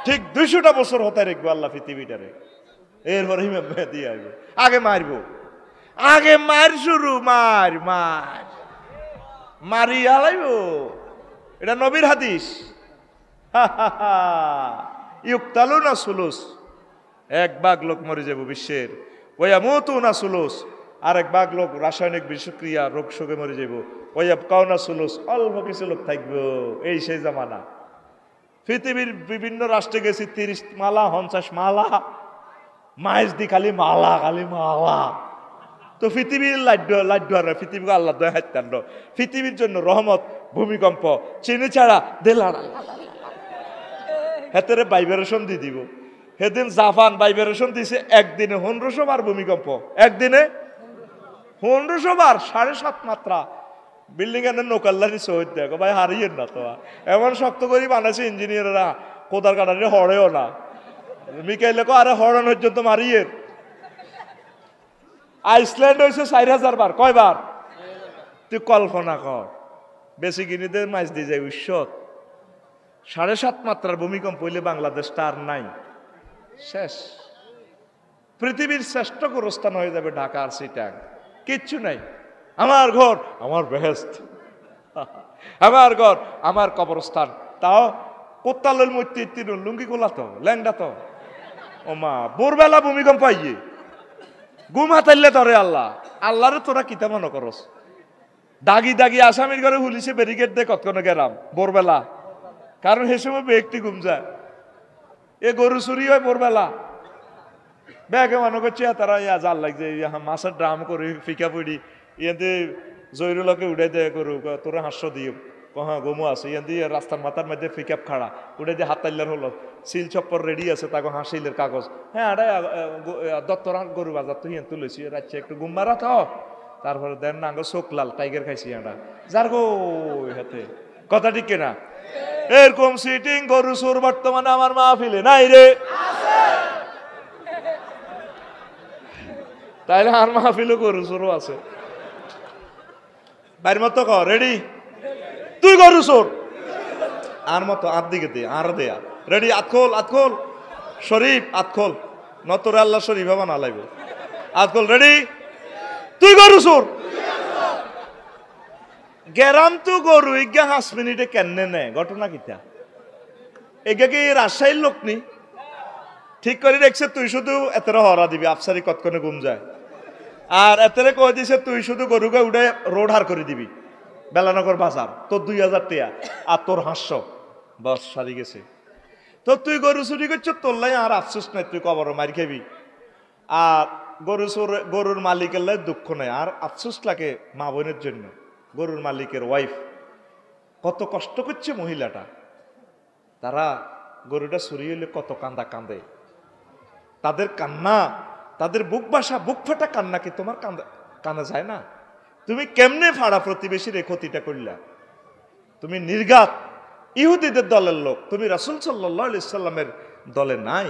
ঠিক 200টা বছর হতে রাখবো আল্লাহ পৃথিবীটারে, এরপরে দিয়ে আসবে। আগে মারবো, আগে মার শুরু, মার মার মারি আলাইব, এটা নবীর হাদিস। ইউক্তালু না সুলুস, 1 ভাগ লোক মরে যাব বিশ্বের, ওয়া মুতু না সুলুস, আর 1 ভাগ লোক রাসায়নিক বিষক্রিয়া রোগ শোকে মরে যাব, ওয়া কাউনা সুলুস, অল্প কিছু লোক থাকবো। এই সেই জামানা। পৃথিবীর বিভিন্ন রাষ্ট্রে গেছি, 30 মালা 50 মালা মাইজ দি খালি মালা খালি মালা। তো পৃথিবীর লাড্ডু আর পৃথিবীকে আল্লাহ দয়া হাত্যান্ড, পৃথিবীর জন্য রহমত, ভূমিকম্প চিনি ছাড়া দেলাড়া হেতেরে ভাইব্রেশন দিয়ে দিব। সেদিন জাপান ভাইব্রেশন দিছে একদিনে 1500 বার ভূমিকম্প, একদিনে 1500 বার, 7.5 মাত্রা। বিল্ডিং এর নৌকাল্লারি শহীদ দেখো ভাই, হারিয়ে না তো, এমন শক্ত করে বানাইছে ইঞ্জিনিয়াররা, কোদার কাটারে হরেও না। মিকাইলে কো আরে হরণ পর্যন্ত মারিয়ে। আইসল্যান্ড হয়েছে 4000 বার, কয়বার তুই কল্পনা কর। বেশি গিনিদের মাছ দিয়ে যায় উৎসত, 7.5 মাত্রার ভূমিকম্প হইলে বাংলাদেশটা আর নাই, শেষ। পৃথিবীর শ্রেষ্ঠ গোরস্থান হয়ে যাবে ঢাকা আর চিটাং, কিচ্ছু নাই। আমার ঘর আমার বেহেস্ত, আমার ঘর আমার কবরস্থান। তাও কোত্তালের মধ্যে লুঙ্গি গোলা তো ল্যাংডা তো, ও মা ভোরবেলা ভূমিকম্প আইয়ে ঘুম হাতাইলে তরে আল্লাহ, আল্লাহরে তোরা কিতা মনে করস? দাগি দাগি আসামির ঘরে পুলিশে ব্যারিকেড দিয়ে কতক্ষণ গেলাম ভোরবেলা, কারণ সে সময় ব্যক্তি ঘুম যায়। এ গরু চুরি হয় ভোরবেলা, ব্যাগে মনে করছে তারা জাল লাগছে, মাছের ড্রাম করে ফিকা পড়ি ইয়াতে জয়রুলকে উড়াই দেয় গরু, তোরা 500 দিও, হ্যাঁ গমু আছে ইয়াদি রাস্তার মাথার মধ্যে পিকআপ খাড়া, উড়ে দিয়ে হাত তাইলার হলো, সিল চপ্পর রেডি আছে, তাকে হাসিলের কাগজ। হ্যাঁ আরে দত্তরা গরু বাজার তো হিয়ান তুলেছি, রাখছে একটু ঘুম মারা তো তারপরে দেন না আঙ্গ চোখ লাল টাইগার খাইছি আমরা যার গো হাতে কথা ঠিক কিনা এরকম সিটিং গরু সুর বর্তমানে আমার মাহফিলে নাই রে তাইলে আর মাহফিলে গরু সুরও আছে বাইর মতো ক রেডি তুই গরু সুর আর মতো আর দিকে দে আর দেয়া রেডি আতখোল শরীফ আতখোল নতরে আল্লাহ শরীফ হবা না লাগবে আতখোল রেডি তুই গরু সুর গেরাম তো গরু ইজ্ঞা 5 মিনিটে কেনে নে ঘটনা কিতা এগা কি রাজশাহীর লোক নি ঠিক করে দেখছে তুই শুধু এতরে হরা দিবি আফসারি কতক্ষণে ঘুম যায় আর এতরে কই দিছে তুই শুধু গরুকে উঠে রোড হার করে দিবি বেলানগর বাজার তোর 2000 টাকা আর তোর 500 বস সারি গেছে তো তুই গরু চুরি করছ তোর লাই আর আফসোস নাই তুই কবর মার খাবি আর গরুর মালিকের লাই দুঃখ নাই আর আফসোস লাগে মা বোনের জন্য গরুর মালিকের ওয়াইফ কত কষ্ট করছে মহিলাটা তারা গরুটা চুরি হইলে কত কান্দে তাদের কান্না তাদের বুক বাসা বুক ফাটা কান্না কি তোমার কানা যায় না তুমি কেমনে ফাড়া প্রতিবেশীর এই ক্ষতিটা করলা তুমি নির্ঘাত ইহুদিদের দলের লোক তুমি রাসূল সাল্লাল্লাহু আলাইহি সাল্লামের দলে নাই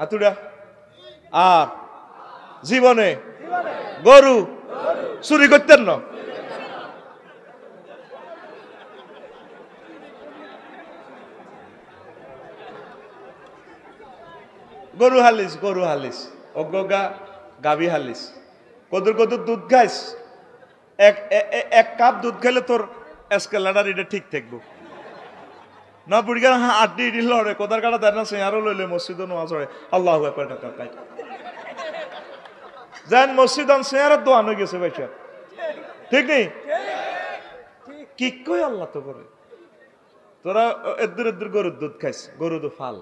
আতুড়া আর জীবনে গরু চুরি করতেন না গরু হালিস অজ্ঞা গাভী হালিস কদুর দুধ খাইস এক কাপ দুধ খাইলে তোর এসকেলাডার এটা ঠিক থাকবো না বুড়িগার আড্ডি ইডি লড়ে কোদার কাটা দেয় না সে আরো লইলে মসজিদ নোয়াজ হয় আল্লাহ যেন মসজিদ সেয়ার দোয়ানো গেছে ভাইসা ঠিক নেই কি কই আল্লাহ তো করে তোরা এদুর গরুর দুধ খাইস গরু তো ফাল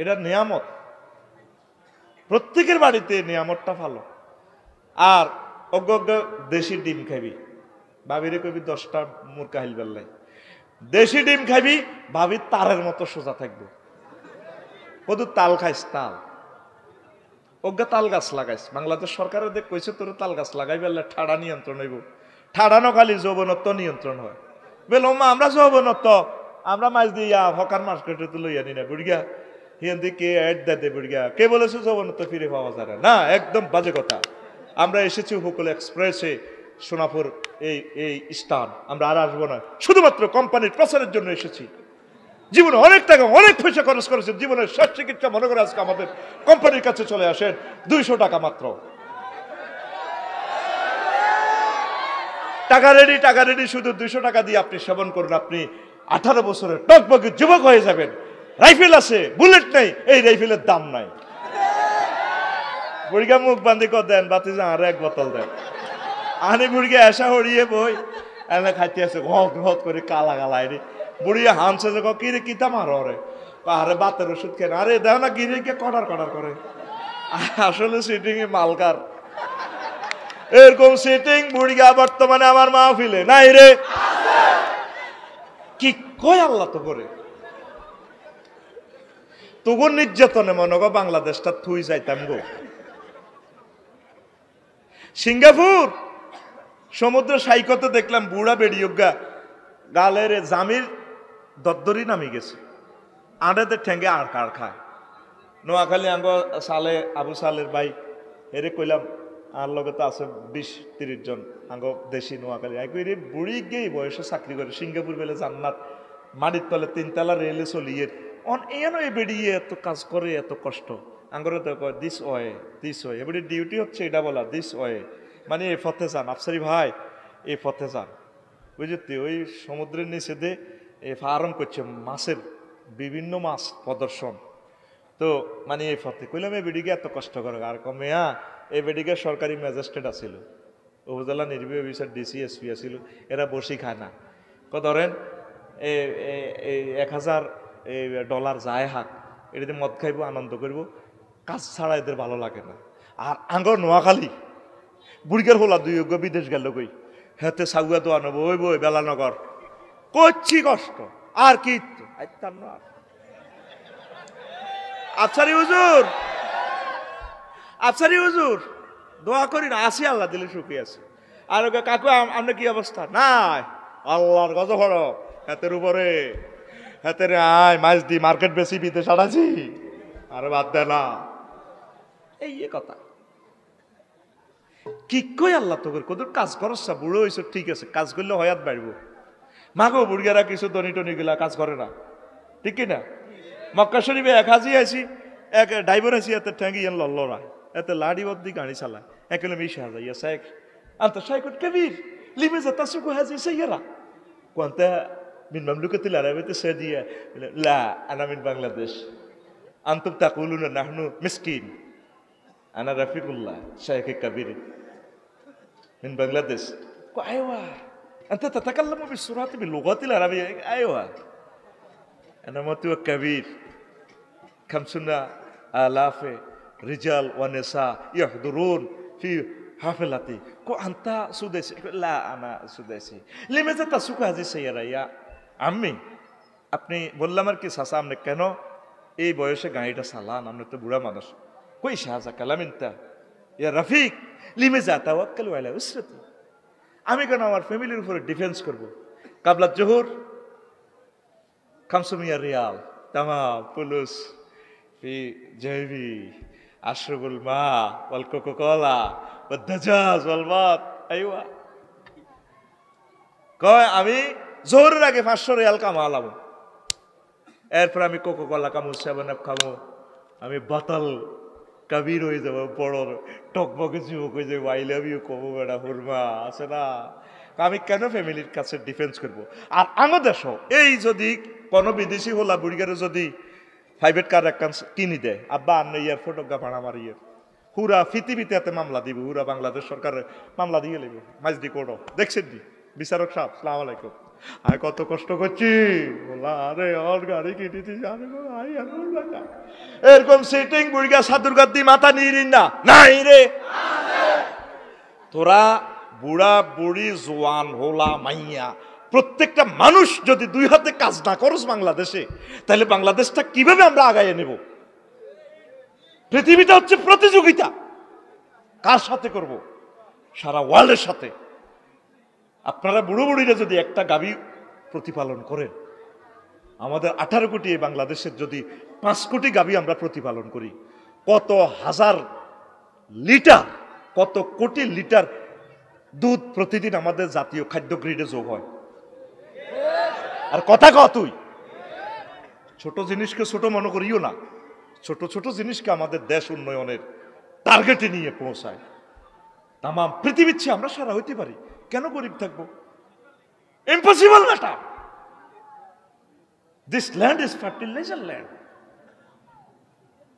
এটা নিয়ামত প্রত্যেকের বাড়িতে নিয়ামতটা ভালো আর অজ্ঞ দেশি ডিম খাবি ভাবিরে কবি 10টা মুরকা হিল বেল্লাই দেশি ডিম খাবি ভাবি তারের মতো সোজা থাকবে কত তাল খাইস তাল অজ্ঞা তাল গাছ লাগাইস বাংলাদেশ সরকারের দেখ কইছে তোর তাল গাছ লাগাই বেললে ঠাড়া নিয়ন্ত্রণ হইব ঠাড়ানো খালি যৌবনত্ব নিয়ন্ত্রণ হয় বেল আমরা যৌবনত্ব আমরা মাছ দিয়া হকার মার্কেটে তো লইয়া নি না বুড়িয়া হিন্দি কে অ্যাড দে বুড়িয়া কে বলেছে যৌবনত্ব ফিরে পাওয়া যায় না একদম বাজে কথা আমরা এসেছি উপকূল এক্সপ্রেসে সোনাপুর এই স্থান আমরা আর আসবো না শুধুমাত্র কোম্পানির প্রচারের জন্য এসেছি জীবনে অনেক টাকা অনেক পয়সা খরচ করেছেন জীবনের শেষ চিকিৎসা মনে করে আজকে আমাদের কোম্পানির কাছে চলে আসেন 200 টাকা মাত্র টাকা রেডি শুধু 200 টাকা দিয়ে আপনি সেবন করুন আপনি 18 বছরের টকবকে যুবক হয়ে যাবেন রাইফেল আছে বুলেট নেই এই রাইফেলের দাম নাই বুড়িগা মুখ বান্ধি কর দেন বাতি আর এক বোতল দেন আনি বুড়িগা এসা হরিয়ে বই এনে খাইতে আছে ঘট করে কালা রে বুড়িয়া হামছে যে কিরে কিতা মারো রে আরে বাতের ওষুধ কেন আরে দেও না গিরে কে কটার করে আসলে সিটিং এ মালকার এরকম সিটিং বুড়িগা বর্তমানে আমার মাহফিলে নাই রে কি কয় আল্লাহ তো করে তবুর নির্যাতনে মনে গো বাংলাদেশটা থুই যাইতাম গো সিঙ্গাপুর সমুদ্র সাইকতে দেখলাম বুড়া বেড়িয়োগা গালের জামির দদ্দরি নামি গেছে আড়েতে ঠেঙ্গে আর কার খায় নোয়াখালী আঙ্গ সালে আবু সালের ভাই এরে কইলাম আর লগে তো আছে 20-30 জন আঙ্গ দেশি নোয়াখালী রে বুড়ি গিয়ে বয়সে চাকরি করে সিঙ্গাপুর বেলে জান্নাত মাটির তলে 3 তলা রেলে চলিয়ে এন বেড়িয়ে এত কাজ করে এত কষ্ট আঙ্গরে তো কয় দিস ওয়ে এবারে ডিউটি হচ্ছে এটা বলা দিস ওয়ে মানে এই পথে যান আফসারি ভাই এই পথে যান বুঝলি ওই সমুদ্রের নিচে দিয়ে এই ফার্ম করছে মাছের বিভিন্ন মাছ প্রদর্শন তো মানে এই পথে কইলাম এই বেডিকে এত কষ্ট করে আর কমেয়া এই বেডিকে সরকারি ম্যাজিস্ট্রেট আছিল উপজেলা নির্বাহী অফিসার ডিসি এসপি আছিল এরা বসি খায় না ধরেন এই 1000 ডলার যায় হাক এটাতে মদ খাইব আনন্দ করব কাজ ছাড়া এদের ভালো লাগে না আর আঙ্গর নোয়াখালী বুড়িকার হোলা 2 বিদেশ গেল কই হেতে সাগুয়া তো আনবো ওই বই বেলানগর করছি কষ্ট আর কি আফসারি হুজুর দোয়া করি না, আসি আল্লাহ দিলে সুখী আছে। আর কাকু আপনার কি অবস্থা? নাই, আল্লাহর গজব হলো হাতের উপরে, হাতের আয় মাছ দি মার্কেট বেশি বিদেশ আনাছি, আর বাদ দে না, এই কথা কি কই আল্লাহ তোকে কত কাজ করছ, বুড়ো হয়েছ ঠিক আছে, কাজ করলে হয়াত বাড়ব। মাগো বুড়িয়ারা কিছু দনি টনি গুলা কাজ করে না, ঠিক কিনা? মক্কা শরীফে এক হাজি আছি, এক ড্রাইভার আছি, এত ঠ্যাঙ্গি লল্লরা, এত লাড়ি বদ্দি গাড়ি চালায়, একেলে মিশে হাজা ইয়া শেখ আন্ত শাইকুট কবির লিমেজা তাসুকু হাজি সাইয়ারা কোনটা মিন মামলুকাতিল আরাবিয়াতি সাউদিয়া লা আনা মিন বাংলাদেশ আনতুম তাকুলুনা নাহনু মিসকিন আনা রাফিকুল্লাহ শাইখ কবির মিন বাংলাদেশ কো আইওয়া أنت تتكلم بالسرعة باللغات العربية أيوة أنا متو كبير خمسون آلاف رجال ونساء يحضرون في حفلتي كو أنت سودسي لا أنا سودسي لماذا تسوق هذه السيارة يا عمي আপনি বললাম আর কি চাচা আপনি কেন এই বয়সে গাড়িটা চালান, আপনি তো বুড়া মানুষ। কই শাহজা কালামিনটা ইয়া রফিক লিমেজা তাওয়াক্কালু আলা উসরাতি, আমি কেন আমার ফ্যামিলির উপরে ডিফেন্স করব? কাবলা জোহর খামসুমিয়া রিয়াল তামাম পুলুস ফি জৈবি আশরবুল মা ওয়াল কোকোকোলা ওয়াদ দাজাজ ওয়াল মাত আইওয়া কয় আমি জোহরের আগে 500 রিয়াল কামালাম, এরপর আমি কোকোকোলা কামু, 7 আপ খামু, আমি বাতাল কবির হয়ে যাবো, বড় টকবকে যুবক হয়ে যাবো, আই লাভ ইউ কবো, বেড়া হুরমা আছে না। আমি কেন ফ্যামিলির কাছে ডিফেন্স করব? আর আমার দেশ এই যদি কোনো বিদেশি হলা বুড়িগারে যদি প্রাইভেট কার একখান কিনি দেয়, আব্বা আন্ন ইয়ার ফটোগ্রাফার আমার ইয়ের হুরা পৃথিবীতে এতে মামলা দিব, হুরা বাংলাদেশ সরকারের মামলা দিয়ে নেব মাঝদি কোর্ট। দেখছেন নি বিচারক সাহেব সালাম আলাইকুম, আমি কত কষ্ট করছি, বলা আরে ওর গাড়ি কিনেছি এরকম সিটিং বুড়িগা সাধুর গাদ্দি মাথা নিয়ে না নাই রে। তোরা বুড়া বুড়ি জোয়ান হোলা মাইয়া প্রত্যেকটা মানুষ যদি দুই হাতে কাজ না করস বাংলাদেশে, তাহলে বাংলাদেশটা কিভাবে আমরা আগাইয়ে নেব? পৃথিবীটা হচ্ছে প্রতিযোগিতা, কার সাথে করব? সারা ওয়ার্ল্ডের সাথে। আপনারা বুড়ো বুড়িরা যদি একটা গাভী প্রতিপালন করেন, আমাদের 18 কোটি বাংলাদেশের যদি 5 কোটি গাভী আমরা প্রতিপালন করি, কত হাজার লিটার, কত কোটি লিটার দুধ প্রতিদিন আমাদের জাতীয় খাদ্য গ্রিডে যোগ হয়। আর কথা তুই ছোট জিনিসকে ছোট মনে করিও না, ছোট ছোট জিনিসকে আমাদের দেশ উন্নয়নের টার্গেটে নিয়ে পৌঁছায়। তাম পৃথিবীর চেয়ে আমরা সারা হইতে পারি, কেন গরিব থাকবো? Impossible matter. This land is fertilizer land.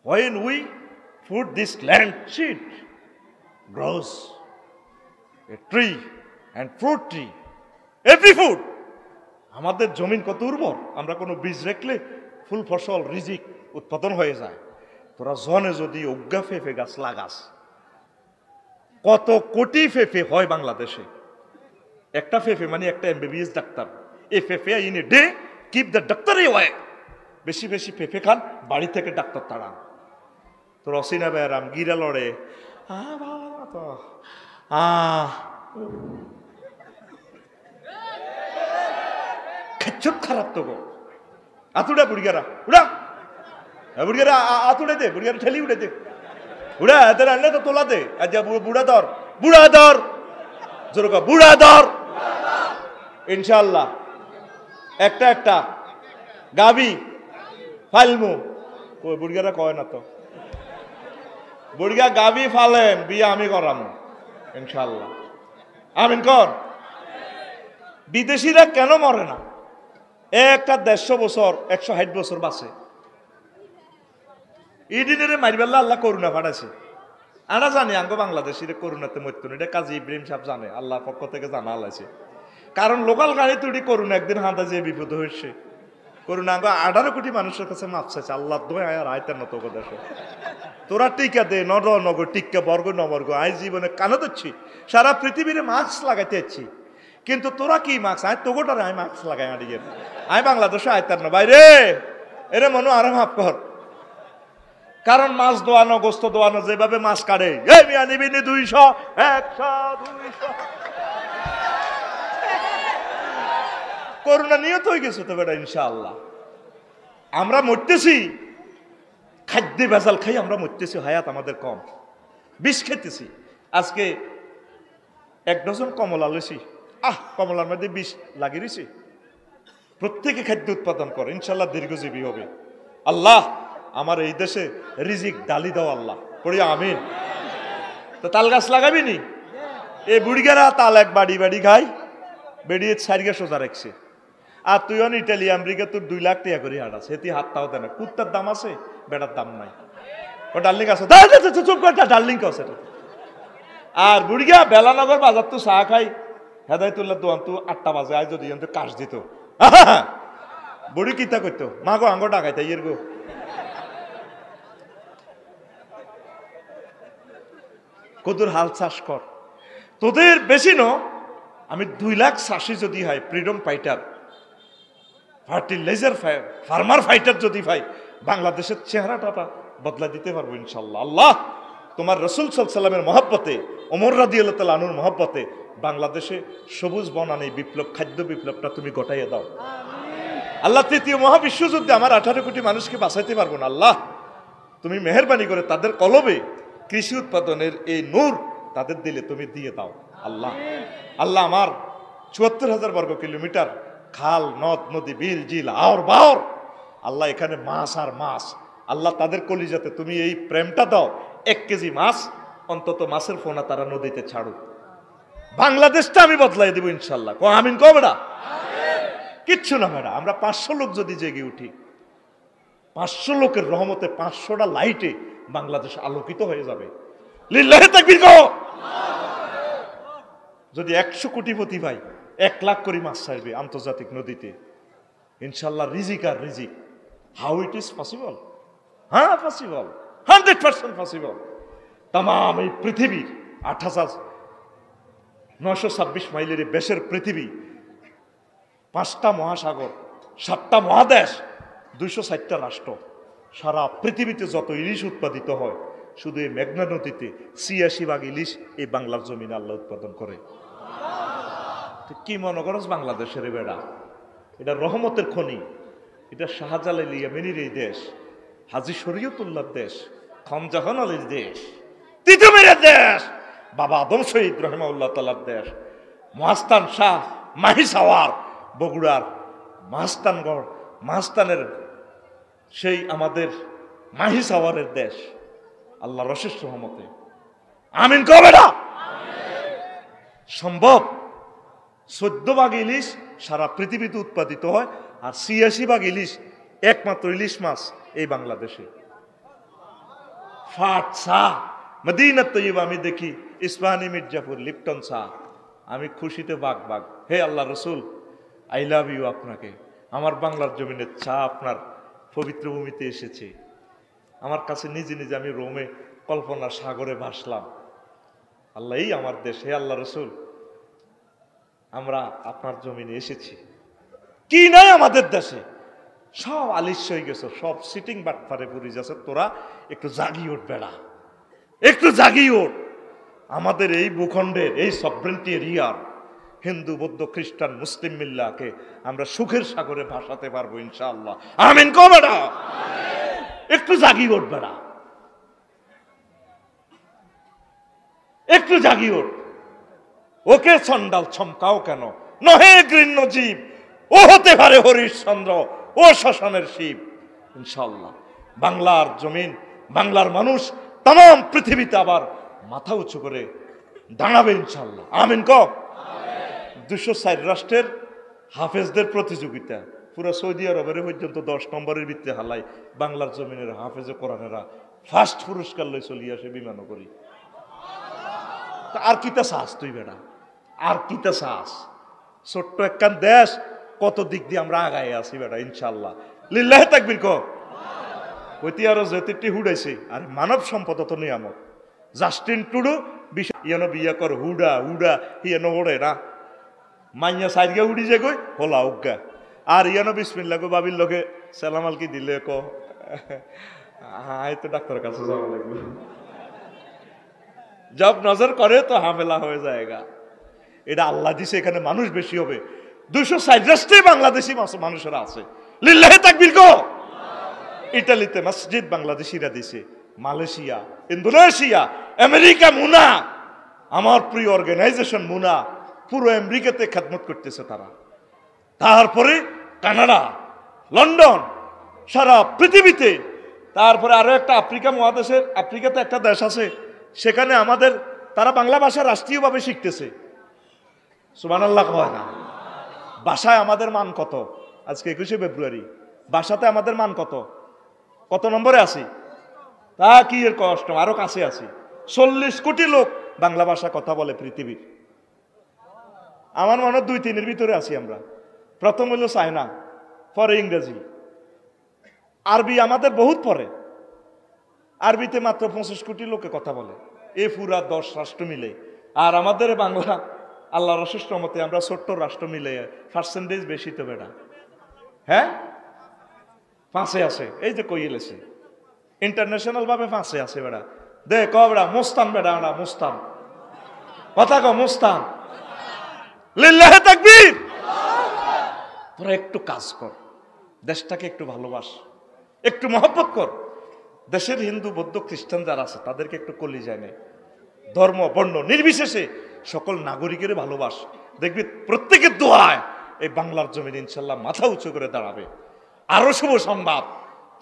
When we put this land seed grows a tree and fruit tree, every food. আমাদের জমিন কত উর্বর, আমরা কোনো বীজ রাখলে ফুল ফসল রিজিক উৎপাদন হয়ে যায়। তোরা জনে যদি অজ্ঞা ফেফে গাছ লাগাস, কত কোটি ফেফে হয় বাংলাদেশে। একটা ফেফে মানে একটা MBBS ডাক্তার, এ ফেফে in a day keep the doctor away. বেশি বেশি ফেফে খান, বাড়ি থেকে ডাক্তার তাড়ান। তো রসিনা বেয়ারাম গিরা লড়ে, খেচ্ছুপ খারাপ তো গো। আতুড়া বুড়িয়ারা উড়া, বুড়িয়ারা আতুড়ে দে, বুড়িয়ারা ঠেলি উড়ে দে, উড়া এদের আনলে তো তোলা দে। আজ বুড়া ধর, বুড়া ধর, জোর বুড়া ধর। ইনশাল্লাহ একটা একটা গাবি ফাইলমু, বুড়িয়ারা কয় না তো, বুড়িয়া গাবি ফালেন, বিয়ে আমি করামু ইনশাল্লাহ। আমিন কর। বিদেশিরা কেন মরে না? একটা 150 বছর 160 বছর বাঁচে। ইডিনের মারিবেল্লা আল্লাহ করুণা পাঠাইছে। আমরা জানি আঙ্গ বাংলাদেশিরে করুণাতে মৃত্যু, এটা কাজী ইব্রাহিম সাহেব জানে, আল্লাহ পক্ষ থেকে জানা আলাইছে। কারণ লোকাল গাড়ি তুই করুণা একদিন হাঁটা যে বিপদ হয়েছে, করুণা আঙ্গ 18 কোটি মানুষের কাছে মাপ চাইছে, আল্লাহ দোয়া আর আয়তার নত দেশে তোরা টিকা দে, নগর টিকা বর্গ নবর্গ, আই জীবনে কানো দিচ্ছি, সারা পৃথিবীর মাস্ক লাগাইতে যাচ্ছি, কিন্তু তোরা কি মাস্ক? আয় তোগোটার আমি মাস্ক লাগাই আডিয়ে, আমি বাংলাদেশে আয়তার না বাইরে, এরে মনো আরে মাফ কর। কারণ মাছ দোয়ানো গোস্ত দোয়ানো যেভাবে মাছ কাটে, এই মিয়া নিবিনি 200 100 200 করোনা নিয়ে তো হয়ে গেছে তো বেটা। ইনশাআল্লাহ আমরা মরতেছি, খাদ্য ভেজাল খাই আমরা মরতেছি, হায়াত আমাদের কম, বিষ খেতেছি। আজকে 1 ডজন কমলা লইছি, কমলার মধ্যে বিষ লাগিয়েছি। প্রত্যেকে খাদ্য উৎপাদন করে, ইনশাল্লাহ দীর্ঘজীবী হবে। আল্লাহ আমার এই দেশে রিজিক ডালি দাও আল্লাহ, পড়ি আমিন। তো তাল গাছ লাগাবি নি? এই বুড়িগারা তাল এক বাড়ি বাড়ি খাই, বেরিয়ে 4 সোজা রাখছে। আর তুই অন ইটালি আমেরিকা তোর 2 লাখ টাকা করে হাট আছে, এটি হাতটাও দেয় না। কুত্তার দাম আছে, বেটার দাম নাই। ও ডার্লিং আছে, চুপ কর, ডার্লিং আছে। আর বুড়িগা বেলানগর বাজার তো চা খাই, হেদায়তুল্লাহ দোয়ান তো 8টা বাজে আয় যদি কাশ দিত, বুড়ি কিতা করতো, মা গো আঙ্গ ডাকাই তাই গো। কদুর হাল চাষ কর, তোদের বেশি ন। আমি 2 লাখ চাষি যদি হয়, freedom fighter, fertiliser farmer fighter যদি ভাই, বাংলাদেশের চেহারাটা বদলা দিতে পারবো ইনশাল্লাহ। আল্লাহ তোমার রসুল সাল্লাল্লাহু আলাইহি ওয়াসাল্লামের মহব্বতে, ওমর রাদিয়াল্লাহু তাআলা আনহুর মহব্বতে বাংলাদেশে সবুজ বনানী বিপ্লব, খাদ্য বিপ্লবটা তুমি ঘটাইয়া দাও আল্লাহ। 3য় মহাবিশ্বযুদ্ধে আমার 18 কোটি মানুষকে বাঁচাইতে পারবো না আল্লাহ, তুমি মেহেরবানি করে তাদের কলবে কৃষি উৎপাদনের এই নূর তাদের দিলে তুমি দিয়ে দাও আল্লাহ। আল্লাহ আমার ৭৪,০০০ বর্গ কিলোমিটার খাল, নদ, নদী, বিল, জিল, আওর বাওর, আল্লাহ এখানে মাছ আর মাছ, আল্লাহ তাদের কলিজাতে তুমি এই প্রেমটা দাও। 1 কেজি মাছ অন্তত মাছের ফোনা তারা নদীতে ছাড়ুক, বাংলাদেশটা আমি বদলাই দেবো ইনশাল্লাহ। আমিন কও বেটা? কিচ্ছু না বেটা, আমরা 500 লোক যদি জেগে উঠি, 500 লোকের রহমতে 500টা লাইটে বাংলাদেশ আলোকিত হয়ে যাবে। লিল্লাহি তাকবীর কও। যদি 100 কোটিপতি ভাই 1 লাখ করে মাছ ছাড়বে আন্তর্জাতিক নদীতে, ইনশাল্লাহ রিজিক আর রিজিক। How it is possible? হ্যাঁ পসিবল, 100% পসিবল। তাম এই পৃথিবীর 8,926 মাইলের বেশের পৃথিবী, 5টা মহাসাগর, 7টা মহাদেশ, 260টা রাষ্ট্র, সারা পৃথিবীতে যত ইলিশ উৎপাদিত হয়, শুধু এই মেঘনা নদীতে 86 ভাগ ইলিশ এই বাংলার জমিনে আল্লাহ উৎপাদন করে। কি মনে করস বাংলাদেশের বেড়া? এটা রহমতের খনি, এটা শাহজালাল ইয়ামানির এই দেশ, হাজী শরীয়তুল্লাহর দেশ, খানজাহান আলীর দেশ, তিতুমীরের দেশ, বাবা আদম শহীদ রহিমাহুল্লাহ তাআলার দেশ, মহাস্তান শাহ মাহি সাওয়ার বগুড়ার মহাস্তানগড়, মহাস্তানের সেই আমাদের মাহি সাওয়ারের দেশ, আল্লাহর অশেষ রহমতে। আমিন কবে না? সম্ভব 14 ভাগ ইলিশ সারা পৃথিবীতে উৎপাদিত হয়, আর 86 ভাগ ইলিশ একমাত্র ইলিশ মাছ এই বাংলাদেশে। ফাট চা মদিনা তৈয়বা আমি দেখি, ইস্পাহানি মির্জাপুর লিপটন চা, আমি খুশিতে বাগ বাগ। হে আল্লাহ রসুল, আই লাভ ইউ আপনাকে। আমার বাংলার জমিনের চা আপনার পবিত্র ভূমিতে এসেছে। আমার কাছে নিজে নিজে আমি রোমে কল্পনার সাগরে ভাসলাম। আল্লাহ এই আমার দেশ, হে আল্লাহ রসুল আমরা আপনার জমিনে এসেছি। কি নাই আমাদের দেশে? সব আলিস্য হয়ে গেছে, সব সিটিং বাটপারে পড়ে যাচ্ছে। তোরা একটু জাগি ওঠ বেড়া, একটু জাগি ওঠ। আমাদের এই ভূখণ্ডের এই সভরেন্টি এরিয়ার হিন্দু, বৌদ্ধ, খ্রিস্টান, মুসলিম মিল্লাকে আমরা সুখের সাগরে ভাসাতে পারবো ইনশাআল্লাহ। আমিন কও বেড়া, একটু জাগি ওঠ বেড়া, একটু জাগি ওঠ। ওকে চন্ডাল ছমকাও কেন? নহে গৃহ্য জীব, ও হতে পারে হরিশ্চন্দ্র, ও শ্মশানের শিব। ইনশাআল্লাহ বাংলার জমিন, বাংলার মানুষ তাম পৃথিবীতে আবার মাথা উঁচু করে দাঁড়াবে ইনশাআল্লাহ। আমিন কও। 204 রাষ্ট্রের হাফেজদের প্রতিযোগিতা, পুরো সৌদি আরবের পর্যন্ত 10 নম্বরের ভিত্তিতে হালাই, বাংলার জমিনের হাফেজে কোরআনেরা ফার্স্ট পুরস্কার লই চলি আসে বিমানও করি। আর কিতা চাস তুই বেড়া, আর কিতা চাস? ছোট্ট একখান দেশ, কত দিক দিয়ে আমরা আগায় আছি বেড়া ইনশাআল্লাহ। লিল্লাহি তাকবীর কও। ওইটি আরো যেটি হুডাইছে, আর মানব সম্পদ তো নিয়ামত। জাস্টিন টুডু ইয়ানো বিয়া কর হুডা হুডা ইয়ানো ওড়ে না, মাইয়া সাইডকে উড়ি যে গই হোলা উগা, আর ইয়ানো বিসমিল্লাহ গো বাবির লোকে সালাম আলকি দিলে ক হ্যাঁ তো ডাক্তারের কাছে যাওয়া লাগবে, জব নজর করে তো হামেলা হয়ে যায়গা। এটা আল্লাহ দিছে, এখানে মানুষ বেশি হবে, 260 বাংলাদেশি মানুষেরা আছে। লিল্লাহি তাকবীর গো। ইটালিতে মসজিদ বাংলাদেশিরা দিছে, মালয়েশিয়া, ইন্দোনেশিয়া, আমেরিকা, মুনা, আমার প্রিয় অর্গানাইজেশন মুনা, পুরো আমেরিকাতে খেদমত করতেছে তারা। তারপরে কানাডা, লন্ডন, সারা পৃথিবীতে। তারপরে আরো একটা আফ্রিকা মহাদেশের, আফ্রিকাতে একটা দেশ আছে, সেখানে আমাদের তারা বাংলা ভাষা রাষ্ট্রীয়ভাবে শিখতেছে। সুবহানাল্লাহ কয় না? ভাষায় আমাদের মান কত? আজকে 21শে ফেব্রুয়ারি, ভাষাতে আমাদের মান কত? কত নম্বরে আছি? তা কি এর কষ্ট, আরো কাছে আছি। 40 কোটি লোক বাংলা ভাষা কথা বলে পৃথিবীর। আমার মনে হয় 2-3-এর ভিতরে আছি আমরা। প্রথম হলো চায়না, পরে ইংরেজি, আরবি আমাদের বহুত পরে। আরবিতে মাত্র 25 কোটি লোকে কথা বলে, এ পুরা 10 রাষ্ট্র মিলে। আর আমাদের বাংলা আল্লাহ রসুল রহমতে আমরা ছোট্ট রাষ্ট্র মিলে পার্সেন্টেজ বেশি তো বেটা। হ্যাঁ 5-এ আছে, এই যে কইলেছে ইন্টারন্যাশনাল ভাবে 5-এ আছে বেটা। দে কবড়া মুস্তান বেটা, আমরা মুস্তান, কথা কও মুস্তান। লিল্লাহি তাকবীর। তোরা একটু কাজ কর, দেশটাকে একটু ভালোবাস, একটু মহব্বত কর। দেশের হিন্দু, বৌদ্ধ, খ্রিস্টান যারা আছে তাদেরকে একটু কলিজায় নে, ধর্ম বর্ণ নির্বিশেষে সকল নাগরিকের ভালোবাস। দেখবি প্রত্যেকের দোয়ায় এই বাংলার জমিন ইনশাল্লাহ মাথা উঁচু করে দাঁড়াবে। আরো শুভ সংবাদ,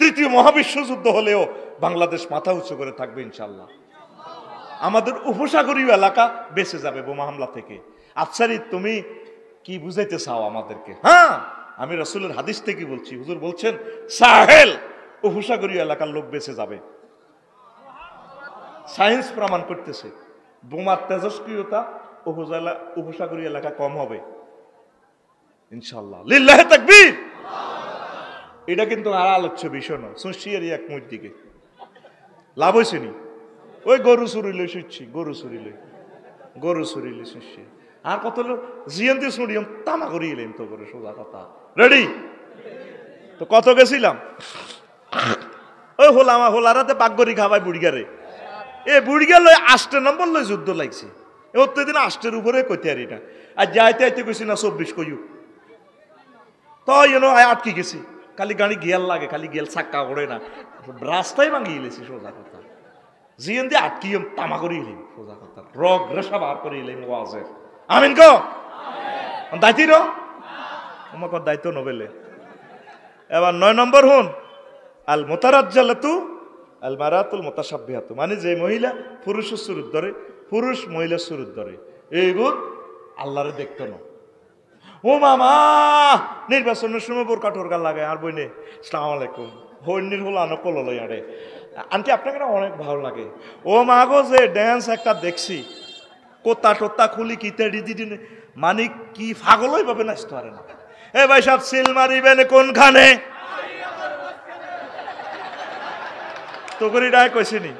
3য় মহাবিশ্বযুদ্ধ হলেও বাংলাদেশ মাথা উঁচু করে থাকবে ইনশাল্লাহ। আমাদের উপসাগরীয় এলাকা বেঁচে যাবে বোমা হামলা থেকে। আফসারি তুমি কি বুঝাইতে চাও আমাদেরকে? হ্যাঁ, আমি রাসূলের হাদিস থেকে বলছি। হুজুর বলছেন সাহেল উপসাগরীয় এলাকার লোক বেঁচে যাবে। সায়েন্স প্রমাণ করতেছে বোমার তেজস্ক্রিয়তা উপসাগরীয় এলাকা কম হবে ইনশাআল্লাহ। লিল্লাহি তাকবীর। এটা কিন্তু আর আলোচ্য বিষয় নয়। সুশিয়ারি এক মুখ দিকে লাভ হয়েছে নি? ওই গরু চুরিলে শুচ্ছি, গরু চুরিলে শুচ্ছি। আর কত লোক জিয়ন্তি শুনিয়ম তামা করিলেন তো করে, সোজা কথা। রেডি তো কত গেছিলাম? ওই হোলারাতে বাগগরি খাবাই বুড়িগারে। এ বুড়িগা লয় 8 নম্বর লয় যুদ্ধ লাগছে। অত্যদিন 8-এর উপরে কইতে আর এটা। আর যাইতে আইতে কইছি না 24 কইও তো আটকে গেছি। খালি গাড়ি গিয়াল লাগে, খালি গিয়াল চাক্কা করে না, রাস্তায় ভাঙিয়ে গেছি, সোজা কথা। জিয়ন দিয়ে আটকিয়ম তামা করিলেন, সোজা কথা। রগ রেশা বার করিলেন ওয়াজের। আমিন কো দায়িত্ব র আমাকে দায়িত্ব নবেলে। এবার 9 নম্বর হন, আল মুতারাজ্জালাতু আল মারাতুল মুতাশাব্বিহাতু, মানে যে মহিলা পুরুষের সুরত ধরে, পুরুষ মহিলার সুরত ধরে, এইগুলো আল্লাহরে দেখতো না। ও মামা নির্বাচনের সময় বোরকা টোরকা লাগায় আর বইনে আসসালামু আলাইকুম হইনির হলো আনো কল লই আরে আন্টি আপনাকে না অনেক ভালো লাগে। ও মা গো যে ড্যান্স একটা দেখছি, কোতা টোতা খুলি কিতে দিদি, মানে কি পাগল হয়ে পাবে নাচতে পারে না। এ ভাই সব সিল মারিবেন কোনখানে? তো করি ডায় কইছিনি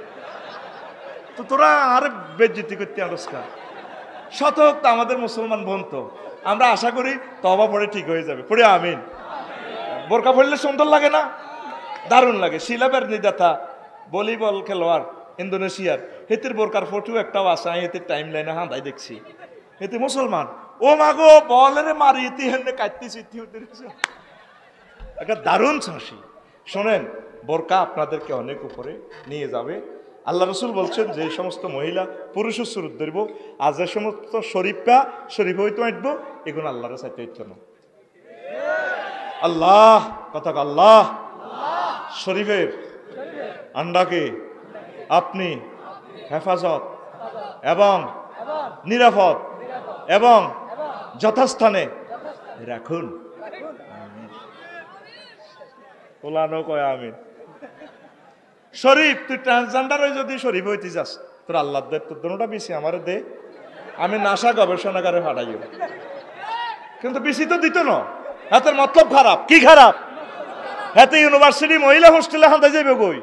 তো তোরা আর বেজ্জতি করতে আরস্কার শতক তো আমাদের মুসলমান বোন। তো আমরা আশা করি তওবা পড়ে ঠিক হয়ে যাবে, পড়ে আমিন। বোরকা পড়লে সুন্দর লাগে না? দারুণ লাগে। শিলাবের নিদাতা ভলিবল খেলোয়াড় ইন্দোনেশিয়ার, হেতের বোরকার ফটো একটাও আছে, আমি এতে টাইম লাইনে হাঁদাই দেখছি, এতে মুসলমান। ও মাগো বলের মারি ইতি হেনে কাটতেছি, একটা দারুণ হাসি। শোনেন, বোরকা আপনাদেরকে অনেক উপরে নিয়ে যাবে। আল্লাহ রসুল বলছেন যে সমস্ত মহিলা পুরুষের সুরত ধরব, আর যে সমস্ত শরীফ হইতে আঁটব, এগুলো আল্লাহর চাইতে হইত না। আল্লাহ কথা আল্লাহ শরীফের আন্ডাকে আপনি হেফাজত এবং নিরাপদ এবং যথাস্থানে রাখুন। ওলানো কয় আমিন। শরীফ তুই ট্রান্সজেন্ডার হয়ে যদি শরীফ হইতে যাস, তোর আল্লাহ দে, তোর দোনোটা বেশি আমার দে, আমি নাসা গবেষণাগারে ফাটাইও। কিন্তু বেশি তো দিত না, হাতের মতলব খারাপ। কি খারাপ? হাতে ইউনিভার্সিটি মহিলা হোস্টেলে হাতে যাবে গই,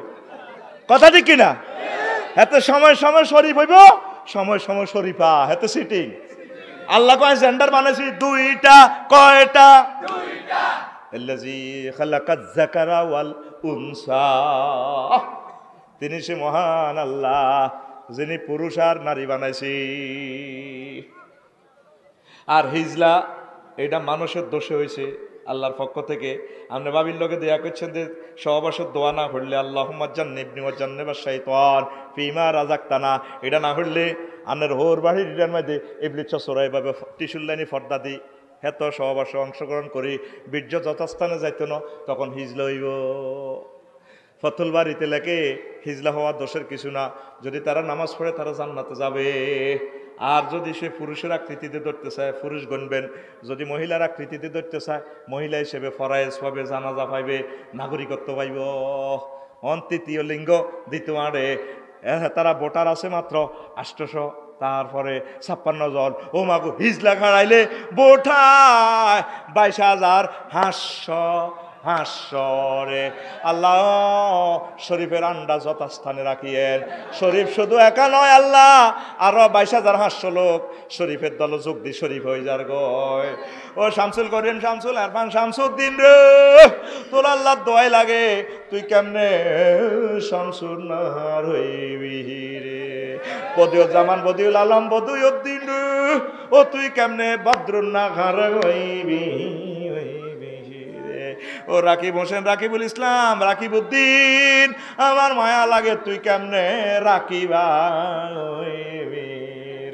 কথা ঠিক কিনা? হাতে সময় সময় শরীফ হইব, সময় সময় শরীফা, হাতে সিটিং। আল্লাহ কয় জেন্ডার বানাইছি দুইটা, কয়টা? আল্লাযী খালাকাজ যাকারা ওয়াল উনসা, তিনি সে মহান আল্লাহ যিনি পুরুষ আর নারী বানাইছি। আর হিজলা এটা মানুষের দোষে হয়েছে, আল্লাহর পক্ষ থেকে। আপনি বাবির লোকে দেয়া করছেন যে সহবাসের দোয়া না পড়লে আল্লাহুম্মা জান্নিবনি ওয়া জান্নিবাশ শাইতান ফিমা রাযাকতানা, এটা না পড়লে আপনার হোর বাড়ির এটার মধ্যে ইবলিস চোরা এভাবে টিসুল্লাইনি ফর্দা দি হেত সহবাসে অংশগ্রহণ করি বীর্য যথাস্থানে যাইত না, তখন হিজলা হইব। ফতুল বাড়িতে লেখে হিজলা হওয়ার দোষের কিছু না, যদি তারা নামাজ পড়ে তারা জান্নাতে যাবে। আর যদি সে পুরুষের আকৃতিতে ধরতে চায় পুরুষ গণবেন, যদি মহিলার আকৃতিতে ধরতে চায় মহিলা হিসেবে ফরায়েজ পাবে, জানাজা পাইবে, নাগরিকত্ব পাইব। তৃতীয় লিঙ্গ দ্বিতীয় আড়ে তারা ভোটার আছে মাত্র 800, তারপরে 56 জন। ও মাগো হিজলা খাড়াইলে ভোটায় 22,500 রে। আল্লাহ শরীফের আন্ডা যথাস্থানে রাখিয়েন। শরীফ শুধু একা নয় আল্লাহ, আরো 22,500 লোক শরীফের দল যোগ দি শরীফ হয়ে যার গয়। ও শামসুল করিম, শামসুল আরফান, শামসুদ্দিন রে, তোর আল্লাহ দোয়াই লাগে, তুই কেমনে শামসুর নাহার হইবি রে। বদিউল জামান, বদিউল আলম, বদিউদ্দিন রে, ও তুই কেমনে বদরুন নাহার হইবি। ও রাকিব হোসেন, রাকিবুল ইসলাম, রাকিবউদ্দিন, আমার মায়া লাগে, তুই কেমনে রাকিবা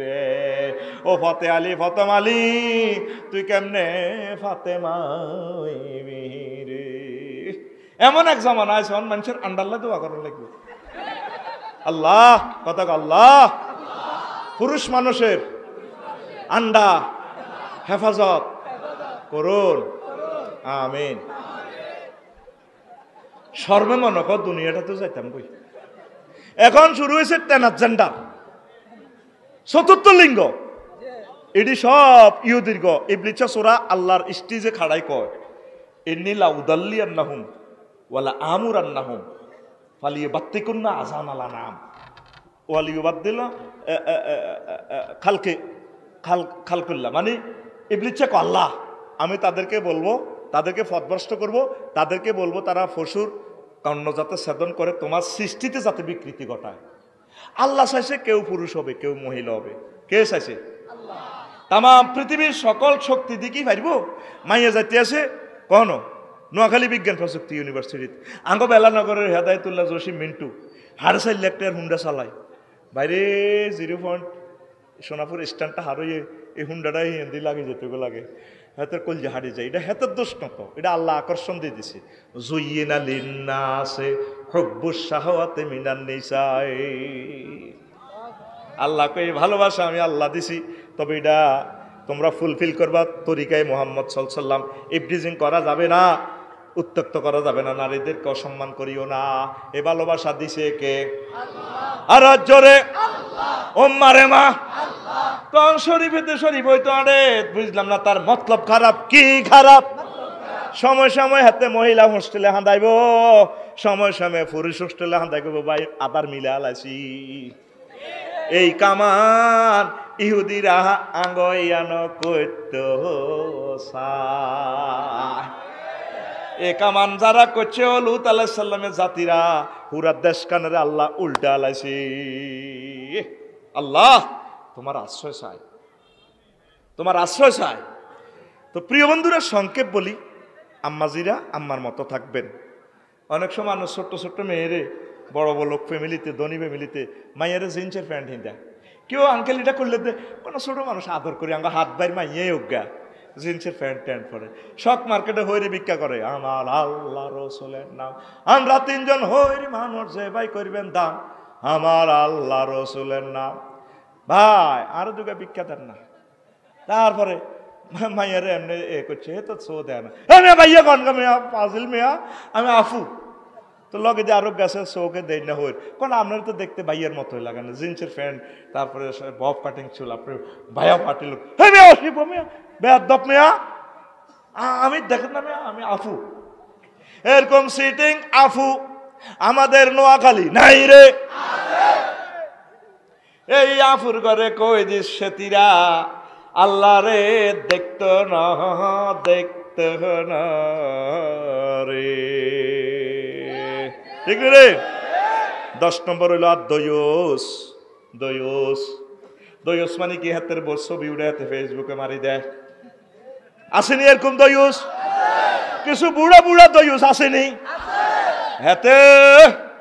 রে। ও ফতে আলী, ফতেম আলী, তুই কেমনে ফাতেমা রে। এমন এক জামানা আছে মানুষের আন্ডাল্লা দোয়া করার লাগবে। আল্লাহ কথা আল্লাহ পুরুষ মানুষের আন্ডা হেফাজত করুন, আমিন। সর্বে মনে কর দুনিয়াটা তো যাইতাম কই। এখন শুরু হয়েছে ট্রান্সজেন্ডার, চতুর্থ লিঙ্গ, এটি সব ইহুদির্গ। ইবলিস সূরা আল্লাহর স্টেজে খাড়াই কয়, ইন্নী লা উদাল্লিয়ান্নাহুম ওয়ালা আমুরান্নাহুম ফালিয়াবাত্তিকুন্না আযানাল আনআম ওয়ালিয়ুবাদদিলা খালকুল্লাহ। মানে ইবলিস কয় আল্লাহ, আমি তাদেরকে বলবো, তাদেরকে পথভ্রষ্ট করব, তাদেরকে বলবো তারা পশুর কর্ণ যাতে ছেদন করে তোমার সৃষ্টিতে যাতে বিকৃতি ঘটায়। আল্লাহ চাইছে কেউ পুরুষ হবে, কেউ মহিলা হবে। কে চাইছে? তাম পৃথিবীর সকল শক্তি দিকেই পারব। মাইয়া যাইতে আছে কখনো নোয়াখালী বিজ্ঞান প্রযুক্তি ইউনিভার্সিটিতে আঙ্গ বেলানগরের হেদায়তুল্লাহ জসিম মিন্টু 4.5 লাখ টাকার হুন্ডা চালায় বাইরে 0. সোনাপুর স্ট্যান্ডটা হারিয়ে এই হুন্ডাটাই হিন্দি লাগে যেটুকু লাগে হাতের কলজা হারিয়ে যায়। এটা হাতের দোষ নত, এটা আল্লাহ আকর্ষণ দিয়ে দিছে। জুইয়িনা লিন্নাসে হুব্বুশ শাহাওয়াতি মিনান নিসাই। আল্লাহকে এই ভালোবাসা আমি আল্লাহ দিছি, তবে এটা তোমরা ফুলফিল করবা তরিকায় মুহাম্মদ সাল্লাল্লাহু আলাইহি ওয়াসাল্লাম। ইফটিজিং করা যাবে না, উত্ত্যক্ত করা যাবে না, নারীদেরকে অসম্মান করিও না। এ ভালোবাসা দিছে কে? আল্লাহ। আর জোরে আল্লাহ। ওম্মারে মা আল্লাহ। তখন শরীফেতে শরীফ হইতো আরে বুঝলাম না তার মতলব খারাপ কি খারাপ। সময় সময় হাতে মহিলা হোস্টেলে হাঁদাইব, সময় সময় পুরুষ হোস্টেলে হাঁদাইব, ভাই আবার মিলে আলাইছি। এই কামান ইহুদিরা আঙ্গয়ান করত এ কামান যারা করছে লুত আলাইহিস সালামের জাতিরা পুরা দেশ কানের আল্লাহ উল্টা আলাইছে। আল্লাহ তোমার আশ্রয় চাই, তোমার আশ্রয় চাই। তো প্রিয় বন্ধুরা সংক্ষেপ বলি, আম্মাজিরা আম্মার মতো থাকবেন। অনেক সময় মানুষ ছোট্ট ছোট্ট মেয়েরে বড় বড় লোক ফ্যামিলিতে ধনী ফ্যামিলিতে মাইয়ারে জিন্সের প্যান্ট হিন্দা, কেউ আঙ্কেল এটা করলে দে কোনো ছোট মানুষ আদর করে আঙ্গ হাত বাইর মাইয়ে অজ্ঞা জিন্সের প্যান্ট ট্যান্ট পরে শখ মার্কেটে হইরে ভিক্ষা করে। আমার আল্লাহ রসুলের নাম আমরা 3 জন হইরি মানুষ যে ভাই করবেন দান আমার আল্লাহ রসুলের নাম। ভাই আরো দুগা ভিক্ষা দেন না। তারপরে মাইয়ারে এমনি এ করছে, এ তো শো দেয় না। আমি ভাইয়া কনকা মেয়া পাজিল মেয়া আমি আফু তো লগে যে আরো গাছে চৌকে দেয় না হই কোন আপনার তো দেখতে ভাইয়ের মতোই লাগে না, জিন্সের প্যান্ট তারপরে বব কাটিং চুল, আপনি ভাইয়া পার্টি লোক বেয়াদব মেয়া আমি দেখেন না মেয়া আমি আফু। এরকম সিটিং আফু আমাদের নোয়াখালী নাই রে। এই আফুর ঘরে কই দিস সেতিরা আল্লাহ রে দেখতো না দেখতো করতে না রে, ঠিক রে? 10 নম্বর হইল আর দয়ুস। দয়ুস দয়ুস মানে কি? হাতের বড় ছবি উড়ে হাতে ফেসবুকে মারি দেয়। আসেনি এরকম দয়ুস? কিছু বুড়া বুড়া দয়ুস আসেনি? হাতে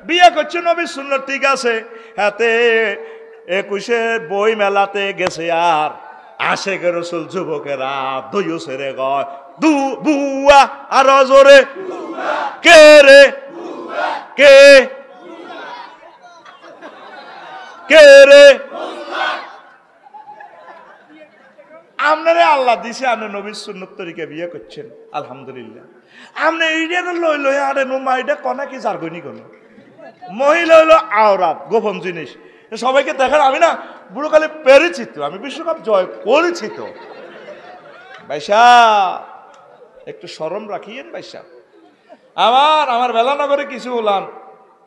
বিয়ে করছে নবী সুন্নাত, ঠিক আছে, হাতে 21 বই মেলাতে গেছে আর আশেকে রসুল যুবকেরা দয়ুসের গয় দু বুয়া আর জোরে কে রে কে কে রে? আপনারে আল্লাহ দিছে, আপনি নবীর সুন্নত তরিকে বিয়ে করছেন, আলহামদুলিল্লাহ। আপনি এইটা লই লই আরে নোমা এটা কনা কি জারগনি কোন মহিলা হইলো আওরাত, গোপন জিনিস, সবাইকে দেখার। আমি না বুড়ো কালে পেরেছি তো, আমি বিশ্বকাপ জয় করেছি তো। ভাইসা একটু শরম রাখিয়েন ভাইসা। আমার বেলানগরে কিছু হলাম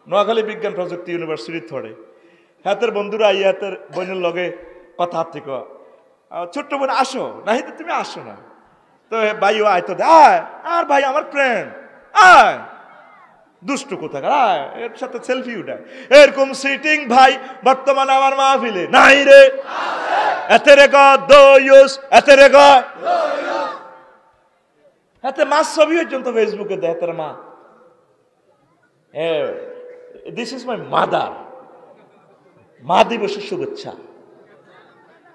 নোয়াখালী বিজ্ঞান প্রযুক্তি ইউনিভার্সিটি থরে হাতের বন্ধুরা আইয়া হাতের বোনের লগে কথা হাতে ক ছোট্ট বোন আসো, নাহি তো তুমি আসো না, তো ভাইও আয় তো আয়, আর ভাই আমার ফ্রেন্ড আয়, দুষ্টু কোথাকার আয়, এর সাথে সেলফি উঠায়। এরকম সিটিং ভাই বর্তমানে আমার মাহফিলে নাই রে। এতে রে দয়ুস, এতে রে হাতে মাছ ছবি পর্যন্ত ফেসবুকে দেয় তার মা। দিস ইজ মাই মাদার, মা দিবসের শুভেচ্ছা।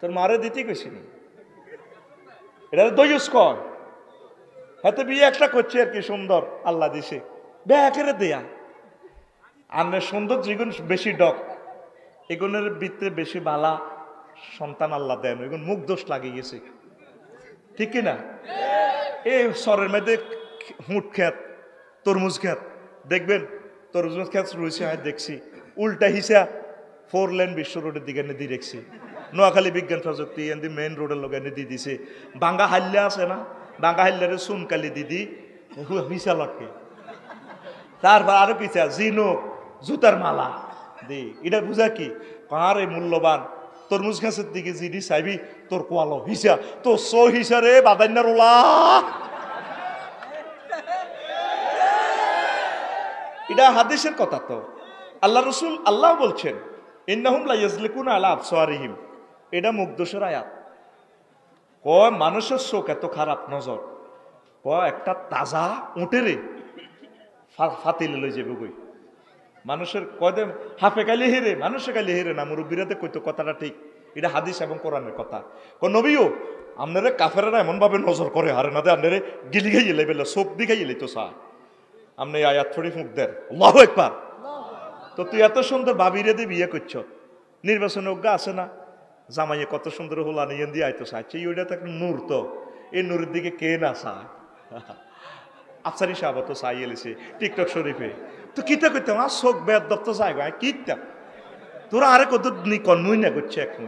তোর মারে দিতে গেছিনি, এটা দয়ুস কয়। হাতে বিয়ে একটা করছে আর কি সুন্দর আল্লাহ দিছে, বেয়াকেরে দেয়া। আর সুন্দর যেগুন বেশি ডক, এগুনের ভিতরে বেশি বালা সন্তান আল্লাহ দেন, এগুন মুখ দোষ লাগিয়ে গেছে, ঠিক কিনা? এই সরের মধ্যে হুঁট খেত, তরমুজ খেত দেখবেন, তরমুজ খেত রয়েছে, আমি দেখছি উল্টা হিসা 4 লেন বিশ্ব রোডের দিকে নদী দেখছি। নোয়াখালী বিজ্ঞান প্রযুক্তি এমনি মেইন রোডের লগে নদী দিছে। বাঙ্গা হাল্লা আছে না, বাঙ্গা হাল্লারে চুনকালি দিদি হিসা লটকে, তারপর আরো কিছা জিনুক জুতার মালা দি। এটা বুঝা কি? কার এই মূল্যবান তরমুজ গাছের দিকে জিডি চাইবি তোর কোয়ালো হিসা, তো সো হিসা রে বাদান্নার ওলা। এটা হাদিসের কথা তো, আল্লাহ রসুল আল্লাহ বলছেন ইন্নাহুম লা ইয়াজলিকুনা আলা আবসারিহিম, এটা মুখদোষের আয়াত। কয় মানুষের চোখ এত খারাপ নজর, কয় একটা তাজা উঠেরে ফাতিলে লই যাবে কই মানুষের কয়দে হাফে কালি হেরে, মানুষে কালি হেরে না। মুরব্বীরাতে কইতো কথাটা ঠিক, এটা হাদিস এবং কোরআনের কথা। নবীও আপনারে কাফেরা এমন ভাবে নজর করে হারে না দে, আপনারে গিলি খাইয়ে লেবেলে চোখ দি খাইয়ে লইতো চা। আপনি আয়াত থরি ফুঁক দেন, আল্লাহু আকবার। তো তুই এত সুন্দর বাবিরে দিয়ে বিয়ে করছ, নির্বাচনে অজ্ঞা আছে না, জামাইয়ে কত সুন্দর হোলা নিয়ে দিয়ে আইতো চাইছে, ওইটা তো একটা নূর, তো এই নূরের দিকে কে না চায়? আফসারি সাহেব তো চাই এলেছে টিকটক শরীফে, তো কিতা করতাম আর চোখ বেদ দপ্ত চাই গো কিতাম তোরা আরে কত নিকন্মই না করছে এখন।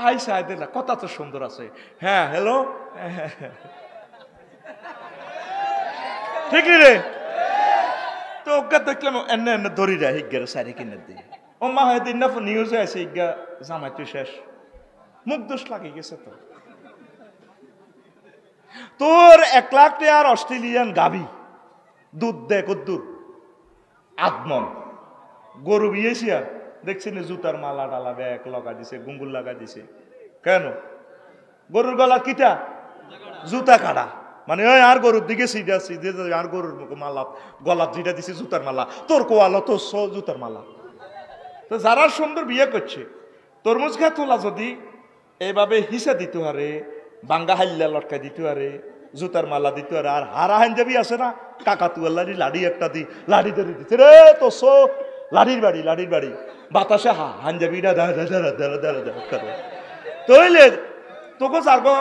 আই চাই দে না, কথা তো সুন্দর আছে। হ্যাঁ হ্যালো, ঠিক রে? তো অজ্ঞা দেখলাম এনে এনে ধরি রা হিজ্ঞার সারি কিনে দিয়ে ও মা হয়তো না নিউজে আছে হিজ্ঞা জামাই তুই শেষ, মুখ দোষ লাগিয়ে গেছে। তো তোর 1 লাখ টাকার অস্ট্রেলিয়ান গাভী দুধ দে কদ্দুর আদমন, গরু বিয়েছি আর দেখছি না জুতার মালা ডালা ব্যাগ লগা দিছে, গুঙ্গুল লাগা দিছে। কেন? গরুর গলা কিটা জুতা কাটা, মানে ওই আর গরুর দিকে সিধা সিধে আর গরুর মালা গলা যেটা দিছে জুতার মালা, তোর কোয়ালো তোর জুতার মালা। তো যারা সুন্দর বিয়ে করছে, তরমুজ খা তোলা যদি এইভাবে হিসা দিতে হারে, বাঙ্গা হাল্লা লটকা দিতে হারে, জুতার মালা দিতে হারে, আর হারা হাঞ্জাবি আছে না কাকাতুয়ার লাড়ি, লাড়ি একটা দি লাড়ি ধরে দিচ্ছে রে তো সো লাড়ির বাড়ি লাড়ির বাড়ি বাতাসে হাঞ্জাবিটা করে তৈলে তোকে যারগো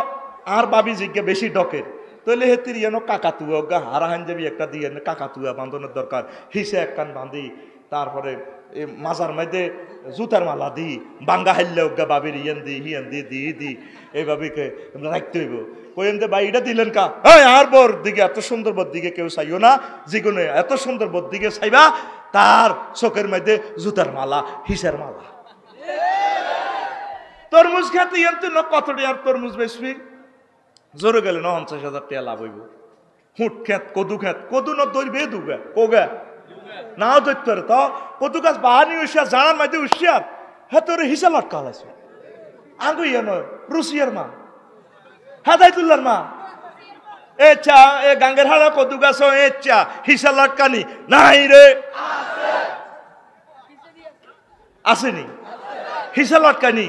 আর বাবি জিজ্ঞে বেশি ডকের তৈলে হেতির যেন কাকাতুয়া গা হারা হাঞ্জাবি একটা দিয়ে কাকাতুয়া বাঁধনের দরকার, হিসে এক কান বাঁধি, তারপরে মাজার মধ্যে জুতার মালা দি, বাঙ্গা হাইলে গা বাবির ইয়ান দি হিয়ান দি দি দি এইভাবে রাখতে হইব। কইতে ভাই এটা দিলেন কা, হ্যাঁ আর বোর দিকে এত সুন্দর বোর দিকে কেউ চাইও না, যেগুলো এত সুন্দর বোর দিকে চাইবা তার চোখের মধ্যে জুতার মালা হিসের মালা। তরমুজ খাতে ইয়ান তুই কতটি আর তরমুজ বেসবি জোরে গেলে 50,000 টাকা লাভ হইব। হুট খেত কদু ন দইবে দুগা কোগা না দৈত্য তো কদু গাছ বাহানি উষিয়া জানার মাঝে উষিয়ার হ্যাঁ তোর হিসা লটকা হলাইছ আগুইয়া নয় রুসিয়ার মা হাদাইতুল্লার মা এ চা এ গাঙ্গের হাড়া কদু গাছ এ চা হিসা লটকানি নাই রে আসেনি হিসা লটকানি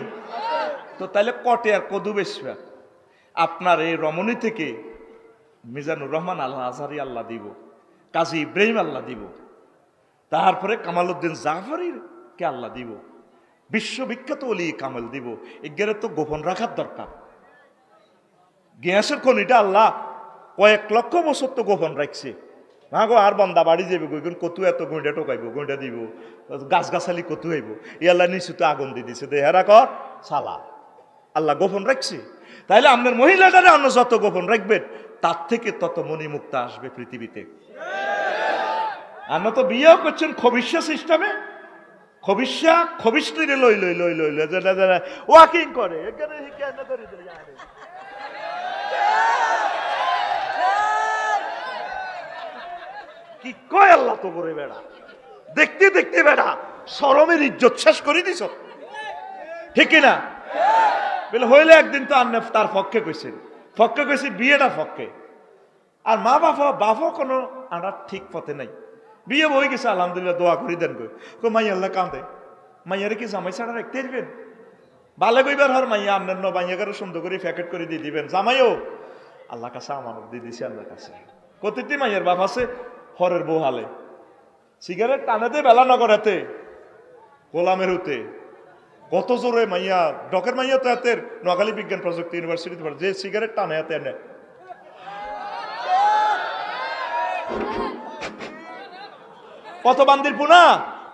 তো তাহলে কটে আর কদু বেশবা আপনার এই রমণী থেকে মিজানুর রহমান আল্লাহ আজহারি আল্লাহ দিব, কাজী ইব্রাহিম আল্লাহ দিব, তারপরে কামালউদ্দিন জাফরির কে আল্লাহ দিব, বিশ্ববিখ্যাত অলি কামাল দিব। এগুলো তো গোপন রাখার দরকার। গ্যাসের খনিটা আল্লাহ কয়েক লক্ষ বছর তো গোপন রাখছে। না গো আর বন্দা বাড়ি যাবে গইগুন কতু এত গুঁড়া টোকাইব গুঁড়া দিব গাছ গাছালি কতু হইব ইয়াল্লাহ নিচুতে আগুন দিয়ে দিছে দেহেরা কর সালা আল্লাহ গোপন রাখছে। তাইলে আপনার মহিলাটারে অন্য যত গোপন রাখবেন তার থেকে তত মণিমুক্তা আসবে পৃথিবীতে। আমরা তো বিয়েও করছেন খবিষ্যা সিস্টেমে, খবিষ্যা খবিষ্টিরে লই লই লই লই লই যারা ওয়াকিং করে এখানে কি কয় আল্লাহ তো করে বেড়া দেখতে দেখতে বেড়া শরমের ইজ্জত শেষ করে দিছ ঠিক না বলে হইলে একদিন তো আপনি তার পক্ষে কইছি বিয়েটা পক্ষে আর মা বাবা কোনো আনার ঠিক পথে নাই বিয়ে হয়ে গেছে আলহামদুলিল্লাহ দোয়া করি দেন কো মাই আল্লাহ কান্দে মাইয়ারে কি জামাই ছাড়া রাখতে দিবেন ভালো কইবার হর মাইয়া আপনার মাইয়াকে সুন্দর করে প্যাকেট করে দিয়ে দিবেন জামাইও আল্লাহ কাছে আমানত দিয়ে দিছে আল্লাহ কাছে কতটি মাইয়ের বাপ আছে হরের বউ হালে সিগারেট টানাতে বেলা নগরাতে গোলামের হতে কত জোরে মাইয়া ডকের মাইয়া তো এতের নোয়াখালী বিজ্ঞান প্রযুক্তি ইউনিভার্সিটিতে পড়ে যে সিগারেট টানে এতে এনে কত বান্দির পুনা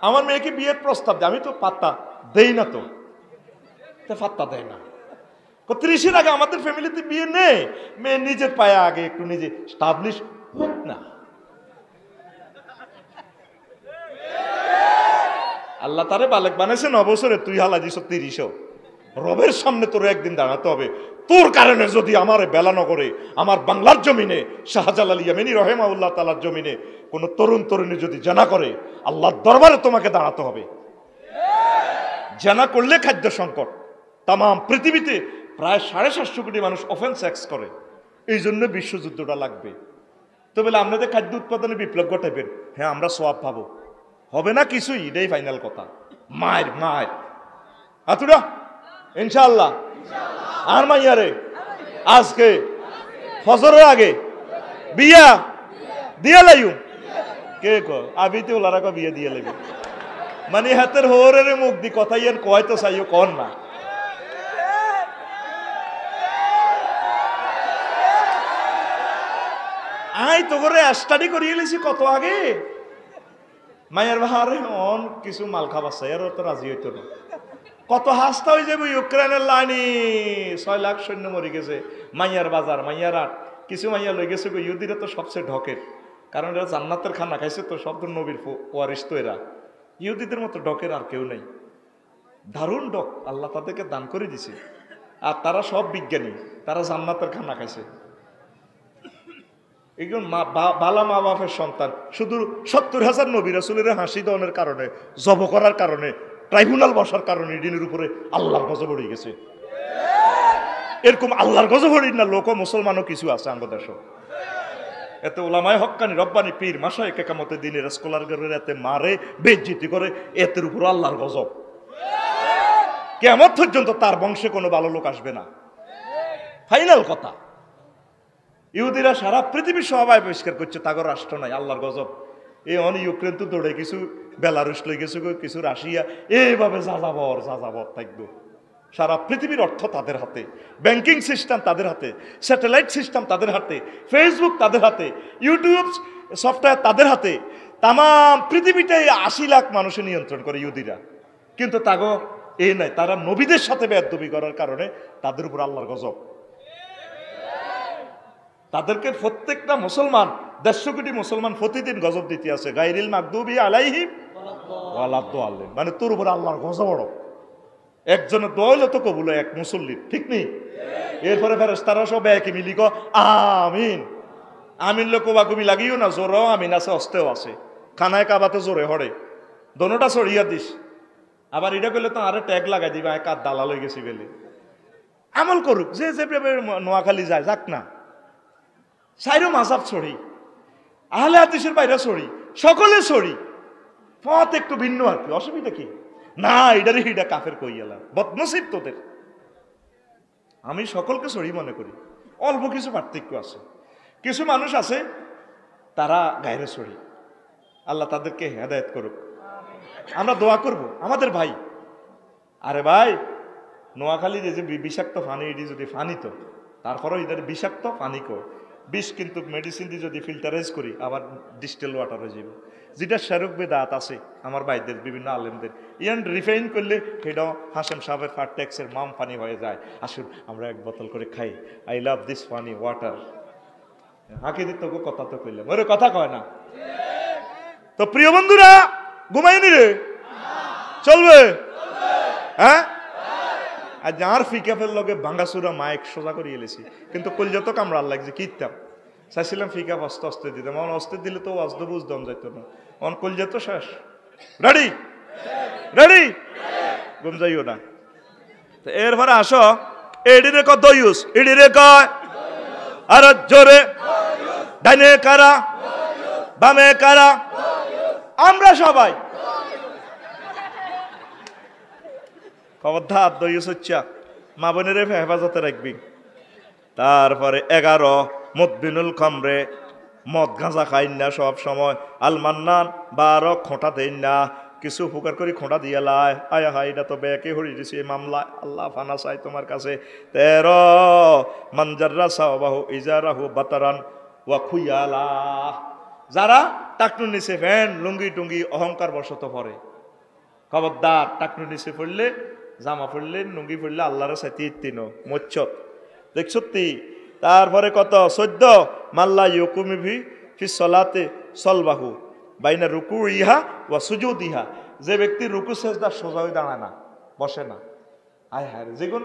আমার মেয়েকে বিয়ের প্রস্তাব দেয় আমি তো পাত্তা দেই না তো পাত্তা দেয় না 30-এর আগে আমাদের ফ্যামিলিতে বিয়ে নেই মেয়ে নিজের পায়ে আগে একটু নিজে স্টাবলিশ হোক না আল্লাহ তারে বালেক বানাইছে 9 বছরে তুই হালা দিস 30 রবের সামনে তোর একদিন দাঁড়াতে হবে তোর কারণে যদি আমার বেলা নগরে আমার বাংলার জমিনে শাহজালাল ইয়ামানি রহিমাহুল্লাহ তাআলার জমিনে কোন তরুণ তরুণী যদি জানা করে আল্লাহর দরবারে তোমাকে দাঁড়াতে হবে জানা করলে খাদ্য সংকট তাম পৃথিবীতে প্রায় 750 কোটি মানুষ অফেন সেক্স করে এই জন্য বিশ্বযুদ্ধটা লাগবে তো বলে আপনাদের খাদ্য উৎপাদনে বিপ্লব ঘটাবেন হ্যাঁ আমরা সওয়াব পাবো হবে না কিছুই এটাই ফাইনাল কথা মায়ের মায়ের আতুরা ইনশাআল্লাহ আর মাইয়ারে আজকে ফজরের আগে বিয়া দিয়া লাইউ কে কো আবিতে ওলারা কো বিয়া দিয়া লাগবে মানে হাতের হোরের মুখ দি কথা ইয়ান কয় তো চাইও কোন না আই তো করে স্টাডি করিয়ে লিছি কত আগে মায়ের বাহারে অন কিছু মাল খাবার চাই আর তো রাজি হইতো না কত হাসতা হয়ে যাবে ইউক্রেনের লাইনি 6 লাখ সৈন্য মরে গেছে মাইয়ার বাজার মাইয়ার আট কিছু মাইয়া লই গেছে ইহুদিরা তো সবচেয়ে ঢকের কারণ এরা জান্নাতের খানা খাইছে তো সব নবীর ওয়ারিস তো এরা ইহুদিদের মতো ডকের আর কেউ নেই দারুণ ডক আল্লাহ তাদেরকে দান করে দিছে আর তারা সব বিজ্ঞানী তারা জান্নাতের খানা খাইছে একজন বালা মা বাপের সন্তান শুধু 70,000 নবী রাসূলের হাসি দেওয়ার কারণে জব করার কারণে ট্রাইব্যুনাল বসার কারণে দিনের উপরে আল্লাহর গজব পড়ে গেছে এরকম আল্লাহর গজব পড়ি না লোক মুসলমানও কিছু আছে আঙ্গ দেশ এতে ওলামায়ে হক্কানি রব্বানি পীর মাশায়েখ কিয়ামতের দিনের স্কলারদের এতে মারে বেইজ্জতি করে এতের উপর আল্লাহর গজব কিয়ামত পর্যন্ত তার বংশে কোনো ভালো লোক আসবে না ফাইনাল কথা ইহুদিরা সারা পৃথিবীর সবাই বহিষ্কার করছে তাগর রাষ্ট্র নাই আল্লাহর গজব এই অন ইউক্রেন তো দৌড়ে কিছু বেলারুশ লই গেছে কিছু রাশিয়া এইভাবে যাযাবর থাকবে সারা পৃথিবীর অর্থ তাদের হাতে ব্যাংকিং সিস্টেম তাদের হাতে স্যাটেলাইট সিস্টেম তাদের হাতে ফেসবুক তাদের হাতে ইউটিউব সফটওয়্যার তাদের হাতে তাম পৃথিবীটাই 80 লাখ মানুষের নিয়ন্ত্রণ করে ইহুদিরা কিন্তু তাগো এই নাই তারা নবীদের সাথে বেয়াদবি করার কারণে তাদের উপর আল্লাহর গজব তাদেরকে প্রত্যেকটা মুসলমান 150 কোটি মুসলমান প্রতিদিন গজব দিতে আছে গায়রিল মাগদুবি আলাইহিম ওয়ালাদ-দাল্লিন মানে তোর উপর আল্লাহর গজব বড় একজনের দোয়া হলে তো কবুল এক মুসল্লির ঠিক নেই এরপরে ফেরেশতারা সব একই মিলি কো আমিন। আমিন লোক কবি লাগিও না, জোরও আমিন আছে, অস্তেও আছে। খানায় কাবাতে জোরে হরে, দোনোটা ছড়িয়া দিস। আবার এটা করলে তো আরে ট্যাগ লাগাই দিবা, কার দালাল হয়ে গেছি বলে। আমল করুক, যে যে নোয়াখালী যায় যাক না, সাইরো মাসাব ছড়ি, আহলে হাদিসের বাইরে ছড়ি, সকলে ছড়ি, পথ একটু ভিন্ন আর কি, অসুবিধা কি? না এটারে হিডা কাফের কই এলাম, বদনসিব তোদের। আমি সকলকে ছড়ি মনে করি, অল্প কিছু পার্থক্য আছে। কিছু মানুষ আছে তারা গায়রে ছড়ি, আল্লাহ তাদেরকে হেদায়েত করুক। আমরা দোয়া করব আমাদের ভাই। আরে ভাই, নোয়াখালীর যে বিষাক্ত পানি, এটি যদি পানি তো তারপরেও এদের বিষাক্ত পানি কো বিষ, কিন্তু মেডিসিন দিয়ে যদি ফিল্টারাইজ করি আবার ডিস্টিল ওয়াটার হয়ে যাবে। যেটা শেরক বেদাত আছে আমার ভাইদের, বিভিন্ন আলেমদের, ইয়ান রিফাইন করলে সেটাও হাসেম সাহেবের ফার্টেক্সের মাম পানি হয়ে যায়। আসুন আমরা এক বোতল করে খাই, আই লাভ দিস পানি ওয়াটার। হাঁকে দিত কথা তো কইলাম, ওরে কথা কয় না। তো প্রিয় বন্ধুরা, ঘুমাইনি রে, চলবে? হ্যাঁ, আর যার ফিকাফের লগে ভাঙ্গাচুরা মাইক সোজা করিয়ে এলেছি, কিন্তু কলজত কামড়ার লাগছে কিতাম। চাইছিলাম ফিকাফ অস্তে অস্তে দিতাম, আমার অস্তে দিলে তো অস্ত বুঝতাম যাইত না, অন কলজত শেষ। রেডি রেডি, ঘুম যাইও না। তো এরপরে আসো, এডিরে ক দয়ুস, এডিরে কয় আর জোরে, ডাইনে কারা বামে কারা, আমরা সবাই খবরদার দয়ুস হচ্ছা, মা বোনের হেফাজতে রাখবি। তারপরে 11 মদবিনুল খামরে, মদ গাঁজা খাই না সব সময়। আল মান্নান 12 খোঁটা দেন না, কিছু উপকার করি খোঁটা দিয়ে লাই। আয় হাই, এটা তো বেকে হরি দিছে মামলা, আল্লাহ ফানা চাই তোমার কাছে। 13 মানজাররা সাওবাহু ইজারাহু বাতারান ওয়া খুয়ালা, যারা টাকনু নিচে ফ্যান লুঙ্গি টুঙ্গি অহংকার বশত পরে। খবরদার, টাকনু নিচে পড়লে, জামা পড়লে, লুঙ্গি পড়লে আল্লাহর সাথে ইত্তিন মচ্ছত দেখছতি। তারপরে কত 14 মাল্লা ইউকুমিভি ফি সলাতে সলবাহু বাইনা রুকু ইহা ওয়া সুজুদ ইহা, যে ব্যক্তি রুকু সেজদা সোজা হয়ে দাঁড়ায় না, বসে না। আয় হায়, যেগুন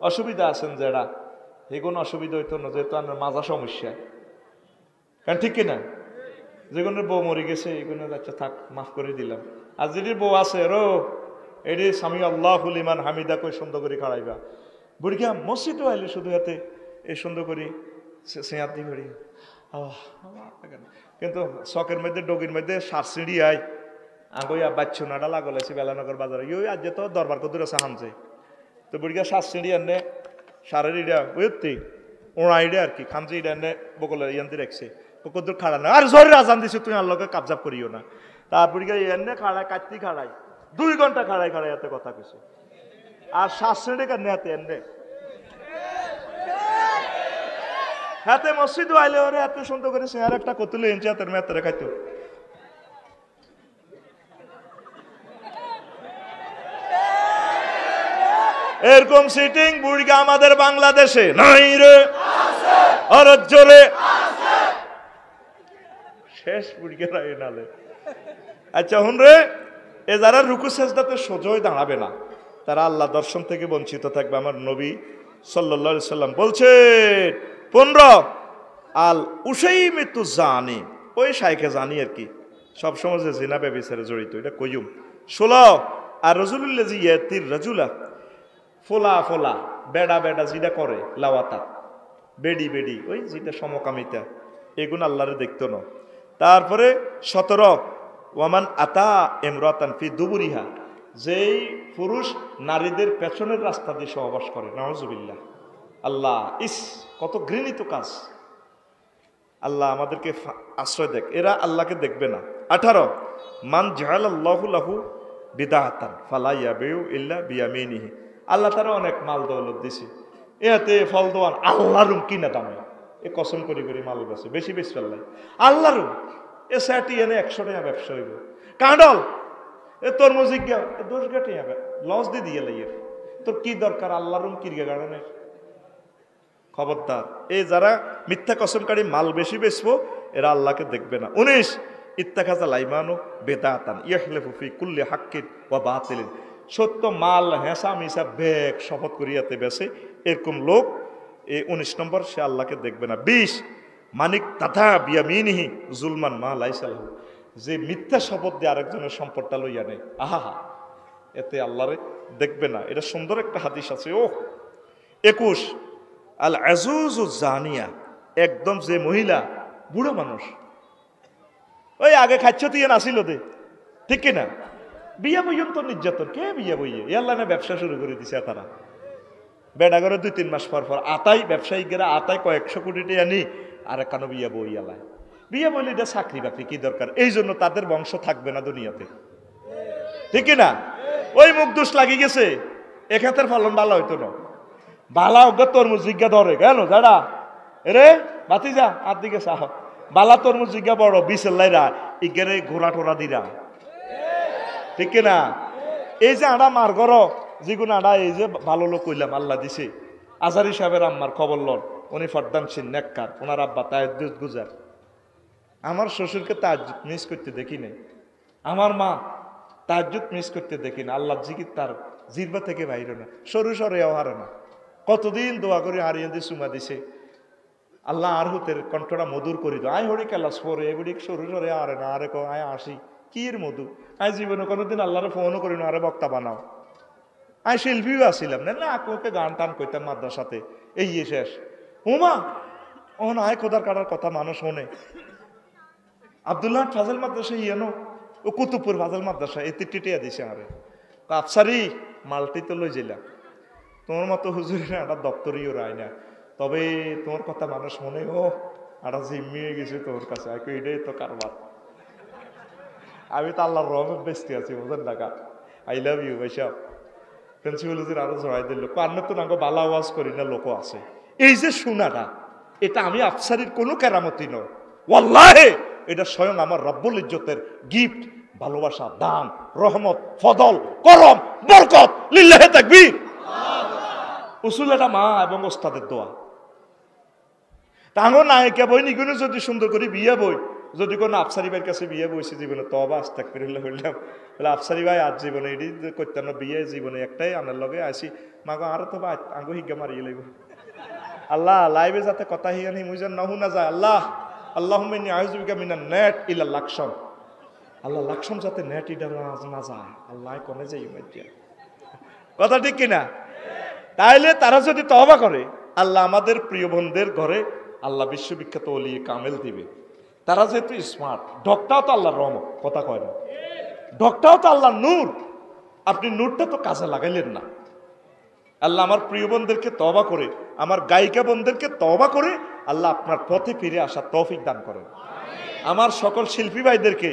অসুবিধা আছেন যারা, এগুন অসুবিধা হইতো না, যেহেতু আমার মাজা সমস্যা, কারণ ঠিক কিনা? যেগুনের বউ মরে গেছে এগুলো আচ্ছা থাক, মাফ করে দিলাম। আর যদি বউ আছে রো, এটি স্বামী আল্লাহুল ইমান হামিদা কই সুন্দর করে খাড়াইবা। বুড়িয়া মসজিদও আইলে শুধু হাতে এই সুন্দর করি সেঁয়াতি করি, কিন্তু শখের মধ্যে ডগির মধ্যে সার সিঁড়ি আয় আগইয়া বাচ্চু নাডা লাগলাইছি বেলানগর বাজারে, ইয়ে আজ তো দরবার কদুর আছে হামছে। তো বুড়িয়া সার সিঁড়ি আনে সারের ইডা ওইতি ওড়া ইডে আর কি খামছে ইডা আনে বকলে ইয়ান্তি রাখছে, কদুর খাড়া না। আর জোরে আজান দিছে, তুই আল্লাহকে কাবজাব করিও না। তারপর এনে খাড়ায় কাটতি খাড়াই 2 ঘন্টা খাড়াই খাড়াই এতে কথা কইছে। আর সার সিঁড়ি কানে হাতে এনে হাতে মসজিদ আইলে ওরে এত সুন্দর করে সে আর একটা কতুলে ইঞ্চি হাতের মেয়াতে খাইতো। এরকম সিটিং বুড়িগা আমাদের বাংলাদেশে নাই রে, আর জোরে শেষ বুড়িগা রাই নালে। আচ্ছা হুন রে, এ যারা রুকু সেজদাতে সোজই দাঁড়াবে না, তারা আল্লাহ দর্শন থেকে বঞ্চিত থাকবে। আমার নবী সাল্লাল্লাহু আলাইহি সাল্লাম বলছেন 15 আল উসাইমিতু জানি, ওই শাইখে জানি আর কি, সবসময় যে জিনা ব্যভিচারে জড়িত, এটা কইম। 16 আর রাজুলুল্লাযী ইয়াতির রাজুলা, ফোলা ফোলা বেডা বেডা যেটা করে লাওয়াতা, বেডি বেডি ওই যেটা সমকামিতা, এগুলো আল্লাহরে দেখতো না। তারপরে 17 ওয়ামান আতা ইমরাতান ফি দুবুরিহা, যেই পুরুষ নারীদের পেছনের রাস্তা দিয়ে সহবাস করে, নাউজুবিল্লাহ। আল্লাহ ইস, কত ঘৃণিত কাজ। আল্লাহ আমাদেরকে আশ্রয় দেখ, এরা আল্লাহকে দেখবে না। 18 মান জাআলাল্লাহু লাহু বিদাতান ফালা ইয়াবিউ ইল্লা বিয়ামিনিহি, আল্লাহ তারা অনেক মাল দৌলত দিছে, এতে ফল দোয়ান আল্লাহর কিনা দামে, এ কসম করি করি মাল বেছে বেশি বেশি ফেললাই আল্লাহর এ স্যাটি এনে 100 টাকা ব্যবসা হইব। কাঁডল এ তরমুজ গিয়া দোষ গাটি হবে লস দিয়ে দিয়ে লাইয়ের, তোর কি দরকার আল্লাহর কিরগা গাড়ানের। খবরদার, এই যারা মিথ্যা কসমকারী মাল বেশি বেচবো, এরা আল্লাহকে দেখবে না। 19 ইত্তাখাযা লাইমানু বেদাতান ইয়াহলিফু ফি কুল্লি হাক্কিন ওয়া বাতিলিন, সত্য মাল হেসা মিসা বেক শপথ করিয়াতে বেছে, এরকম লোক এই 19 নম্বর, সে আল্লাহকে দেখবে না। 20 মানিক তাথা বিয়ামিনিহি জুলমান মা লাইসা লাহু, যে মিথ্যা শপথ দিয়ে আরেকজনের সম্পদটা লইয়া নেয়, আহা, এতে আল্লাহরে দেখবে না। এটা সুন্দর একটা হাদিস আছে। ও 21 আল আজুজু জানিয়া, একদম যে মহিলা বুড়ো মানুষ, ওই আগে খাচ্ছ দিয়ে নাছিল দে, ঠিক কিনা? বিয়া বইয়ন তো নির্যাতন, কে বিয়া বইয়ে আল্লাহ না ব্যবসা শুরু করে দিছে তারা। বেড়া করে 2-3 মাস পর পর আতাই ব্যবসায়িকেরা আতাই কয়েকশো কোটি টাকা নি, আর কেন বিয়া বই আলায়। বিয়া বইলে এটা চাকরি বাকরি কি দরকার? এই জন্য তাদের বংশ থাকবে না দুনিয়াতে, ঠিক না? ওই মুখ দোষ লাগি গেছে, এখাতের ফলন ভালো হইতো না। বালা অজ্ঞা তরমুজ জিজ্ঞা ধরে কেন যারা এরে বাতি যা আর দিকে চাহ, বালা তরমুজ জিজ্ঞা বড় বিশেল্লাইরা ইগেরে ঘোরা টোরা দিরা, ঠিক না? এই যে আড়া মার ঘর যেগুলো আড়া, এই যে ভালো লোক কইলাম আল্লাহ দিছে, আজারি সাহেবের আম্মার খবর লন, উনি ফরদানসিন নেককার, ওনার আব্বা তাহাজ্জুদ গুজার। আমার শ্বশুরকে তাহাজ্জুদ মিস করতে দেখি নাই, আমার মা তাহাজ্জুদ মিস করতে দেখি না। আল্লাহ জিকির তার জিরবা থেকে বাইরে না, সরু সরেও হারে না। কতদিন দোয়া করে হারিয়ে দিয়ে চুমা দিছে, আল্লাহ আর হুতের কণ্ঠটা মধুর করি দো। আয় হরি কেলাস পরে এগুলি সরু সরে আরে না, আরে আয় আসি কি এর মধু। আয় জীবনে কোনোদিন আল্লাহরে ফোনও করি না, আরে বক্তা বানাও। আয় শিল্পীও আসিলাম না, না ওকে গান টান করতাম মাদ্রাসাতে, এই শেষ হুমা ও না আয় খোদার কাটার কথা মানুষ শোনে। আব্দুল্লাহ ফাজল মাদ্রাসা ইয়েনো, ও কুতুবপুর ফাজল মাদ্রাসা এতে টিটিয়া দিছে আরে আফসারি মালটি তো লই যাইলাম, তোমার মতো হুজুরের একটা দপ্তরিও রায় না, তবে তোমার কথা মানুষ মনে ও একটা জিম্মি হয়ে গেছে তোর কাছে, এটাই তো কারবার। আমি তো আল্লাহর রহমত বেস্তি আছি, বুঝেন টাকা। আই লাভ ইউ ভাইসব। প্রিন্সিপাল হুজুর আরো জড়াই দিল, কান্না তো নাকি বালা ওয়াজ করি না, লোক আছে। এই যে শোনাটা, এটা আমি আফসারির কোনো কেরামতি নয়, ওয়াল্লাহি এটা স্বয়ং আমার রব্বুল ইজ্জতের গিফট, ভালোবাসা, দান, রহমত, ফদল, করম, বরকত, লিল্লাহি তাকবীর। উসুল এটা মা এবং ওস্তাদের দোয়া। তাঙ্গ নায়িকা বই নিগুলো যদি সুন্দর করে বিয়ে বই, যদি কোনো আফসারি ভাইয়ের কাছে বিয়ে বইছে জীবনে, তবা আস্তাক ফিরলে হইলাম বলে আফসারি ভাই আজ জীবনে এটি করতাম না, বিয়ে জীবনে একটাই আনার লগে আসি মাগো আরো তো ভাই আঙ্গো হিগা মারিয়ে লাগব। আল্লাহ লাইভে যাতে কথা হিয়ানি মুইজান না হুনা যায়, আল্লাহ আল্লাহুম্মা ইন্নী আউযু বিকা মিনান নেট ইলা লাকসাম, আল্লাহ লাকসাম যাতে নেট ইডা না যায়, আল্লাহ কোনে যাই মাইয়া কথা, ঠিক কিনা? তাইলে তারা যদি তওবা করে, আল্লাহ আমাদের প্রিয় বোনদের ঘরে আল্লাহ বিশ্ববিখ্যাত ওলি কামেল দিবে। তারা যেহেতু স্মার্ট, ডকটাও তো আল্লাহর রহমত, কথা কয় না, ডকটাও তো আল্লাহর নূর, আপনি নূরটা তো কাজে লাগাইলেন না। আল্লাহ আমার প্রিয় বোনদেরকে তওবা করে, আমার গায়িকা বোনদেরকে তওবা করে আল্লাহ আপনার পথে ফিরে আসার তৌফিক দান করেন। আমার সকল শিল্পী ভাইদেরকে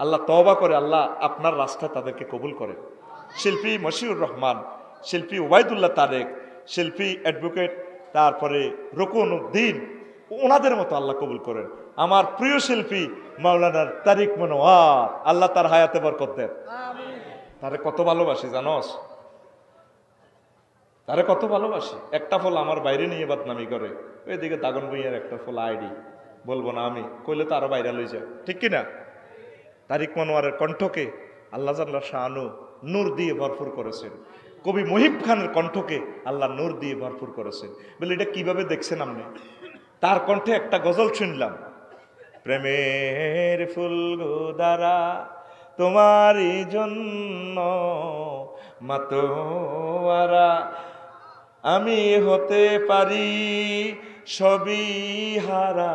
আল্লাহ তওবা করে আল্লাহ আপনার রাস্তায় তাদেরকে কবুল করেন। শিল্পী মশিউর রহমান, শিল্পী ওবায়দুল্লাহ তারেক, শিল্পী অ্যাডভোকেট তারপরে রকুন উদ্দিন, ওনাদের মতো আল্লাহ কবুল করেন। আমার প্রিয় শিল্পী মাওলানা তারিক মনোয়ার, আল্লাহ তার হায়াতে বরকত দেন। তারে কত ভালোবাসি জানোস, তারে কত ভালোবাসি। একটা ফল আমার বাইরে নিয়ে বদনামি করে, ওইদিকে দাগন ভুঁইয়ার একটা ফল আইডি বলবো না আমি, কইলে তো আরো বাইরে লই যায়, ঠিক কিনা? তারিক মনোয়ারের কণ্ঠকে আল্লাহ জাল্লা শানু নূর দিয়ে ভরপুর করেছেন। কবি মুহিব খানের কণ্ঠকে আল্লাহ নূর দিয়ে ভরপুর করেছেন। বলে এটা কিভাবে দেখছেন আপনি? তার কণ্ঠে একটা গজল শুনলাম, প্রেমের ফুল গোদারা তোমারই জন্য মাতোয়ারা, আমি হতে পারি সবই হারা,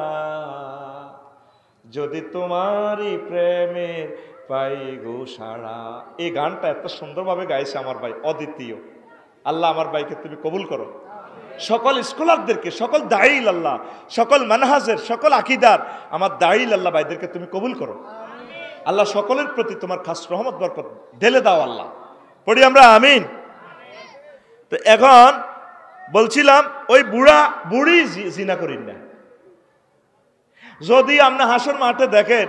যদি তোমারই প্রেমের পাই গো সারা। এই গানটা এত সুন্দরভাবে গাইছে আমার ভাই অদ্বিতীয়। আল্লাহ আমার ভাইকে তুমি কবুল করো। সকল স্কলারদেরকে, সকল দাঈল আল্লাহ, সকল মানহাজের, সকল আকীদার আমার দাঈল আল্লাহ ভাইদেরকে তুমি কবুল করো। আল্লাহ সকলের প্রতি তোমার খাস রহমত বরকত ঢেলে দাও আল্লাহ। পড়ি আমরা আমিন। তো এখন বলছিলাম ওই বুড়ি জিনা করিন না। যদি আপনি হাসর মাঠে দেখেন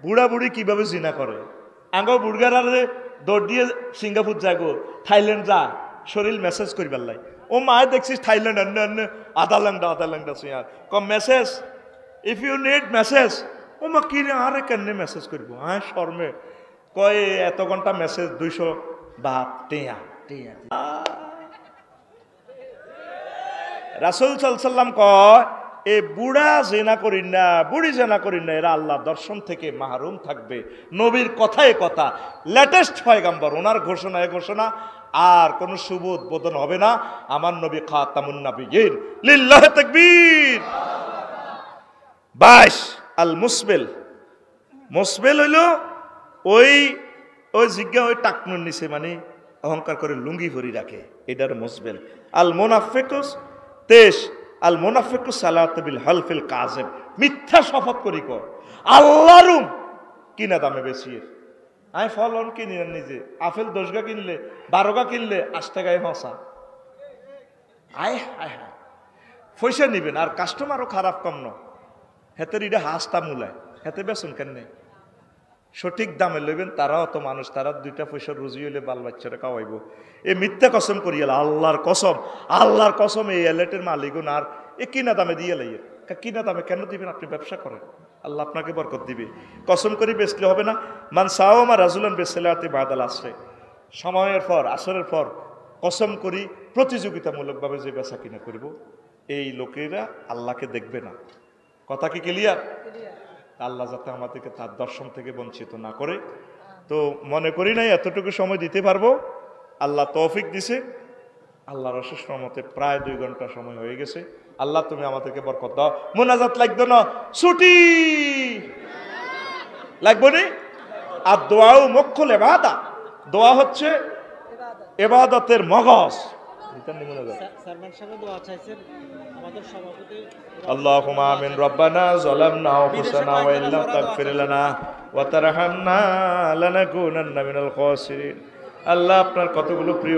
বুড়া বুড়ি কিভাবে জিনা করে, আঙ্গো বুড়গারে দৌড় দিয়ে সিঙ্গাপুর যাগো, থাইল্যান্ড যা, শরীর মেসেজ করিবার লাই। ও মায়ে দেখছিস থাইল্যান্ড আধা ল্যাংডা সুয়ার কম message, if you need message. ও মা কি রে আরে কেন মেসেজ করব, হ্যাঁ শর্মে কয় এত ঘন্টা মেসেজ 200 বাপ টিয়া টিয়া। রাসূল সাল্লাল্লাহু আলাইহি সাল্লাম কয় এই বুড়া জেনা করিন না, বুড়ি জেনা করিন না, এরা আল্লাহ দর্শন থেকে মাহরুম থাকবে। নবীর কথায় কথা, লেটেস্ট পয়গম্বর, ওনার ঘোষণায় ঘোষণা, আর কোন শুভ উদ্বোধন হবে না। আমার নবী খাতামুন নবিয়্যিন, লিল্লাহি তাকবীর। 22 আল মুসবিল। মুসবিল হইল ওই জিজ্ঞা ওই টাকনুর নিচে মানে অহংকার করে লুঙ্গি ভরি রাখে, এটার মুসবিল। আল মুনাফিকুস 23 আল মুনাফিকুস সালাত বিল হালফিল কাযিব, মিথ্যা শপথ করি কর আল্লাহর কিনা দামে বেশি। আই ফলন কিনি না নিজে, আপেল 10 গা কিনলে 12 গা কিনলে 8 টাকায় হসা। আয় হায় হায়, পয়সা নিবেন আর কাস্টমারও খারাপ কম ন, হেতের এটা হাসতা মূলায়, হেতে বেসন কেন নেই, সঠিক দামে লইবেন। তারাও তো মানুষ, তারা 2টা পয়সা রুজি হইলে বাল বাচ্চারা খাওয়াইব। এই মিথ্যা কসম করিয়াল, আল্লাহর কসম, আল্লাহর কসম, এই এলেটের মালিগুন আর এ কিনা দামে দিয়ে লাইয়ের। কিনা দামে কেন দিবেন? আপনি ব্যবসা করেন, আল্লাহ আপনাকে বরকত দিবে। কসম করি বেচলে হবে না। মান সাওমা রাজুলান বিসসালাতি বাদাল আসরে, সময়ের পর, আসরের পর কসম করি প্রতিযোগিতামূলকভাবে যে বেচা কিনা করব, এই লোকেরা আল্লাহকে দেখবে না। কথা কি ক্লিয়ার? আল্লাহ যাতে আমাদেরকে তার দর্শন থেকে বঞ্চিত না করে। তো মনে করি নাই এতটুকু সময় দিতে পারবো, আল্লাহ তৌফিক দিছে। আল্লাহর অশেষ রহমতে প্রায় 2 ঘন্টা সময় হয়ে গেছে। আল্লাহ তুমি আমাদেরকে বরকত দাও। মুনাজাত লাগতো না, ছুটি লাগবো নি। আর দোয়াও মুখ্যুল ইবাদত, দোয়া হচ্ছে ইবাদতের মগজ। আল্লাহুম্মা আমিন। রব্বানা যালামনা আনফুসানা ওয়া ইল্লাম তাগফির লানা ওয়া তারহামনা লানাকুনান্না মিনাল খাসিরিন। আল্লাহ আপনার কতগুলো প্রিয়